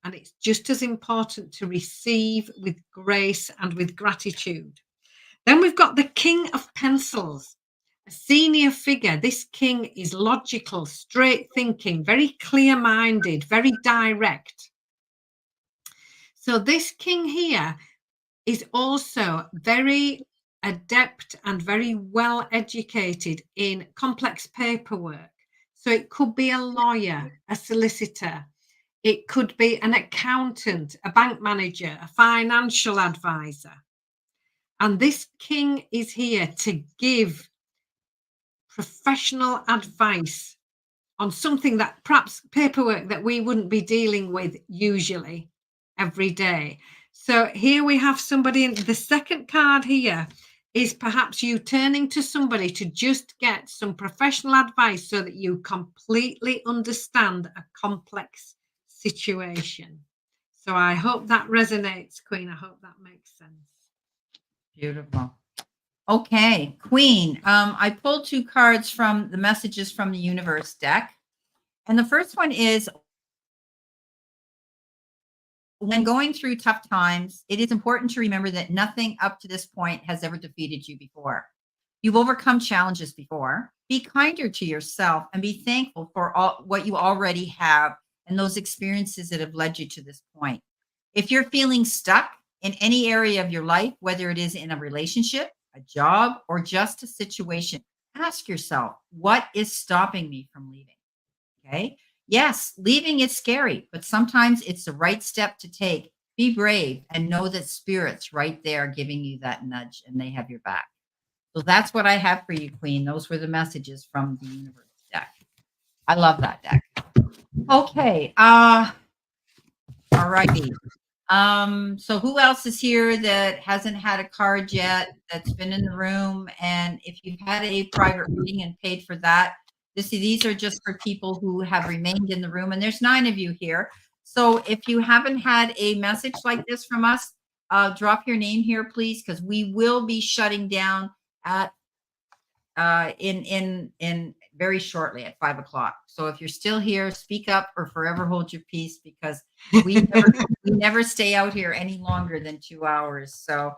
And it's just as important to receive with grace and with gratitude. Then we've got the King of Pencils, a senior figure. This king is logical, straight thinking, very clear-minded, very direct. So this king here is also very adept and very well educated in complex paperwork. So it could be a lawyer, a solicitor, it could be an accountant, a bank manager, a financial advisor. And this king is here to give professional advice on something that perhaps paperwork that we wouldn't be dealing with usually every day. So here we have somebody in the second card here is perhaps you turning to somebody to just get some professional advice so that you completely understand a complex situation. So I hope that resonates, Queen. I hope that makes sense. Beautiful. Okay, Queen. I pulled 2 cards from the messages from the universe deck. And the first one is, when going through tough times, it is important to remember that nothing up to this point has ever defeated you before. You've overcome challenges before. Be kinder to yourself and be thankful for all what you already have and those experiences that have led you to this point. If you're feeling stuck in any area of your life, whether it is in a relationship, a job, or just a situation, ask yourself, what is stopping me from leaving? Okay. Yes, leaving is scary, but sometimes it's the right step to take. Be brave and know that spirit's right there giving you that nudge and they have your back. So that's what I have for you, Queen. Those were the messages from the universe deck. I love that deck. Okay. All righty. So who else is here that hasn't had a card yet, that's been in the room? And if you've had a private reading and paid for that, these are just for people who have remained in the room. And there's 9 of you here. So if you haven't had a message like this from us, drop your name here, please, because we will be shutting down at in very shortly at 5 o'clock. So if you're still here, speak up or forever hold your peace, because we never stay out here any longer than 2 hours. So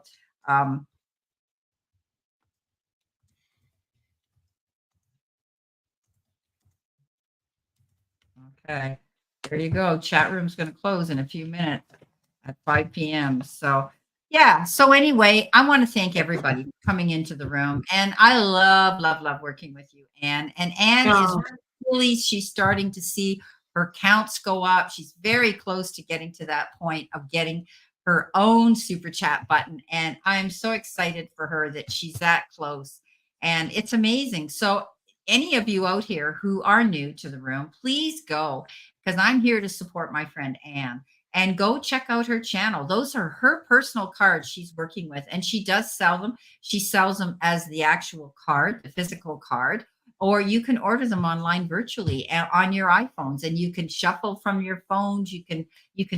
okay, there you go. Chat room's going to close in a few minutes at 5 p.m. So yeah. So anyway, I want to thank everybody for coming into the room, and I love working with you, Anne. And Anne is really, she's starting to see her counts go up. She's very close to getting to that point of getting her own super chat button, and I'm so excited for her that she's that close, and it's amazing. So any of you out here who are new to the room, please go, because I'm here to support my friend Anne. And go check out her channel. Those are her personal cards she's working with, and she does sell them. She sells them as the actual card, the physical card, or you can order them online virtually on your iPhones, and you can shuffle from your phones. You can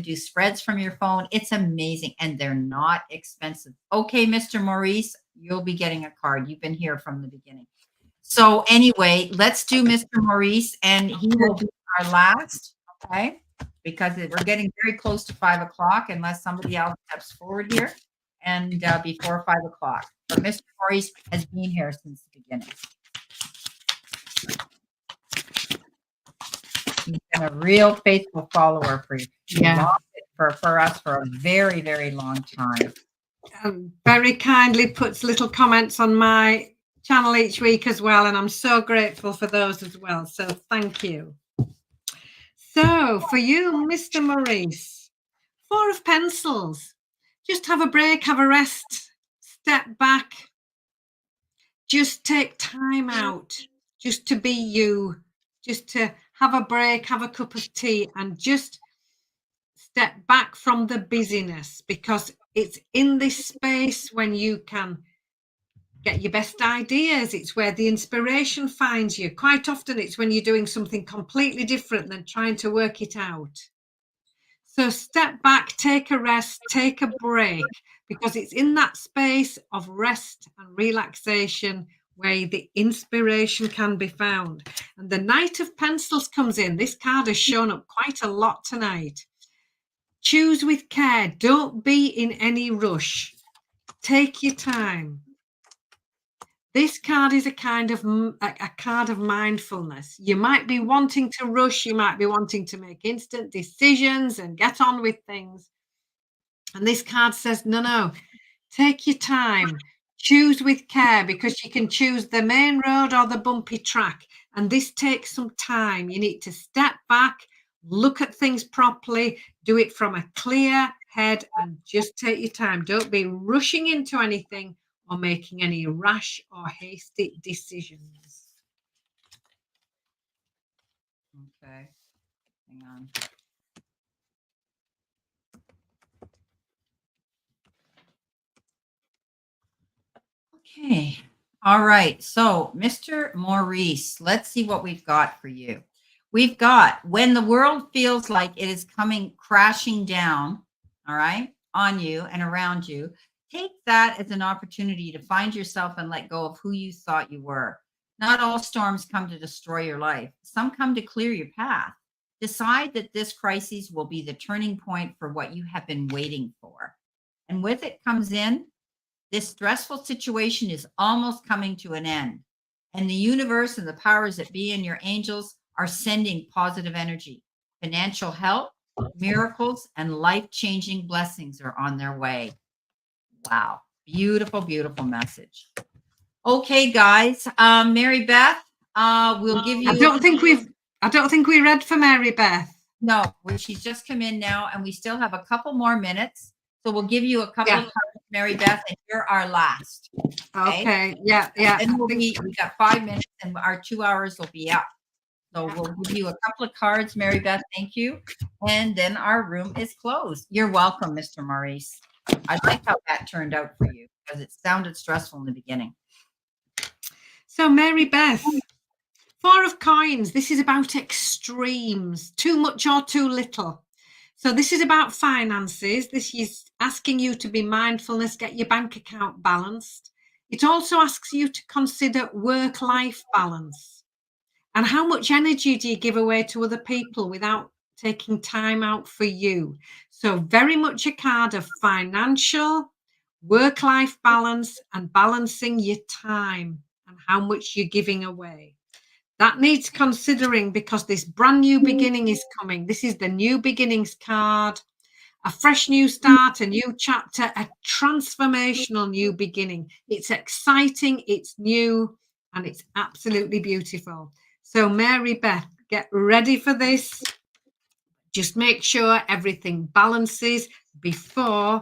do spreads from your phone. It's amazing, and they're not expensive. Okay, Mr. Maurice, you'll be getting a card. You've been here from the beginning. So anyway, let's do Mr. Maurice, and he will be our last, okay? Because we're getting very close to 5 o'clock, unless somebody else steps forward here, and before 5 o'clock. But Mr. Maurice has been here since the beginning. He's been a real faithful follower for you. Yeah. For us for a very, very long time. Very kindly puts little comments on my channel each week as well, and I'm so grateful for those as well. So thank you. So for you, Mr. Maurice, 4 of Pencils. Just have a break, have a rest, step back. Just take time out just to be you, just to have a break, have a cup of tea, and just step back from the busyness, because it's in this space when you can get your best ideas. It's where the inspiration finds you. Quite often it's when you're doing something completely different than trying to work it out. So step back, take a rest, take a break, because it's in that space of rest and relaxation where the inspiration can be found. And the Knight of Pencils comes in. This card has shown up quite a lot tonight. Choose with care. Don't be in any rush. Take your time. This card is a kind of a card of mindfulness. You might be wanting to rush. You might be wanting to make instant decisions and get on with things. And this card says, no, take your time. Choose with care, because you can choose the main road or the bumpy track. And this takes some time. You need to step back, look at things properly, do it from a clear head, and just take your time. Don't be rushing into anything or making any rash or hasty decisions. Okay, hang on. Okay. All right. So, Mr. Maurice, let's see what we've got for you. We've got when the world feels like it is coming crashing down, all right, on you and around you, take that as an opportunity to find yourself and let go of who you thought you were. Not all storms come to destroy your life, some come to clear your path. Decide that this crisis will be the turning point for what you have been waiting for. And with it comes in this stressful situation is almost coming to an end. And the universe and the powers that be and your angels are sending positive energy. Financial help, miracles, and life changing blessings are on their way. Wow. Beautiful, beautiful message. Okay, guys. Mary Beth, we'll give you. I don't think we read for Mary Beth. No, she's just come in now, and we still have a couple more minutes. So we'll give you a couple of cards, Mary Beth, and you're our last. Okay. Yeah. And we got 5 minutes, and our 2 hours will be up. So we'll give you a couple of cards, Mary Beth. Thank you. And then our room is closed. You're welcome, Mr. Maurice. I like how that turned out for you because it sounded stressful in the beginning. So, Mary Beth, 4 of Coins. This is about extremes, too much or too little. So this is about finances. This is asking you to be mindfulness, get your bank account balanced. It also asks you to consider work-life balance. And how much energy do you give away to other people without taking time out for you? So very much a card of financial, work-life balance, and balancing your time and how much you're giving away. That needs considering because this brand new beginning is coming. This is the new beginnings card, a fresh new start, a new chapter, a transformational new beginning. It's exciting, it's new, and it's absolutely beautiful. So Mary Beth, get ready for this. Just make sure everything balances before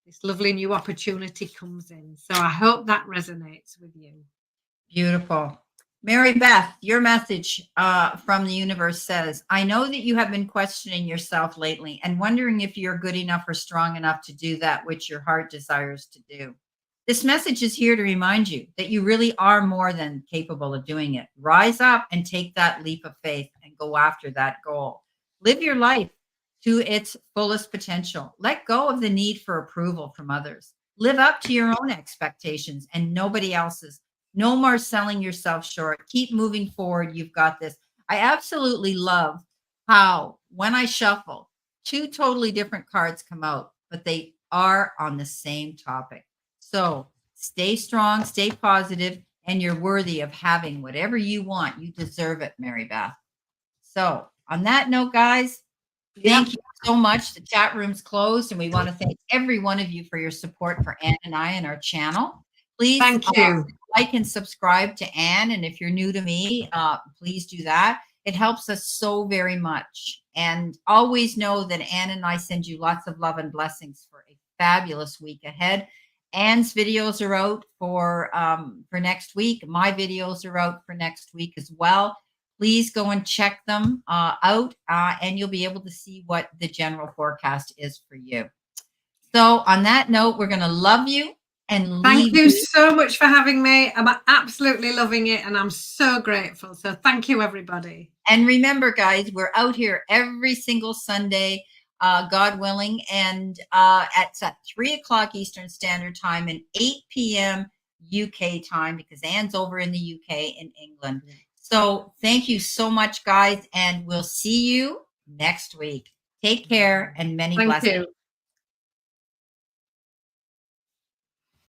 this lovely new opportunity comes in. So I hope that resonates with you. Beautiful. Mary Beth, your message from the universe says, I know that you have been questioning yourself lately and wondering if you're good enough or strong enough to do that which your heart desires to do. This message is here to remind you that you really are more than capable of doing it. Rise up and take that leap of faith and go after that goal. Live your life to its fullest potential. Let go of the need for approval from others. Live up to your own expectations and nobody else's. No more selling yourself short. Keep moving forward. You've got this. I absolutely love how when I shuffle, 2 totally different cards come out, but they are on the same topic. So stay strong, stay positive, and you're worthy of having whatever you want. You deserve it, Mary Beth. So on that note, guys, thank you so much. The chat room's closed, and we want to thank every one of you for your support for Anne and I and our channel. Please thank you. Like and subscribe to Anne. And if you're new to me, please do that. It helps us so very much. And always know that Anne and I send you lots of love and blessings for a fabulous week ahead. Anne's videos are out for next week. My videos are out for next week as well. Please go and check them out, and you'll be able to see what the general forecast is for you. So on that note, we're going to love you. And thank you so much for having me. I'm absolutely loving it, and I'm so grateful. So thank you, everybody. And remember, guys, we're out here every single Sunday God willing. And it's at 3 o'clock Eastern Standard Time and 8 p.m. UK time, because Anne's over in the UK in England. So thank you so much, guys, and we'll see you next week. Take care and many Thank blessings. you.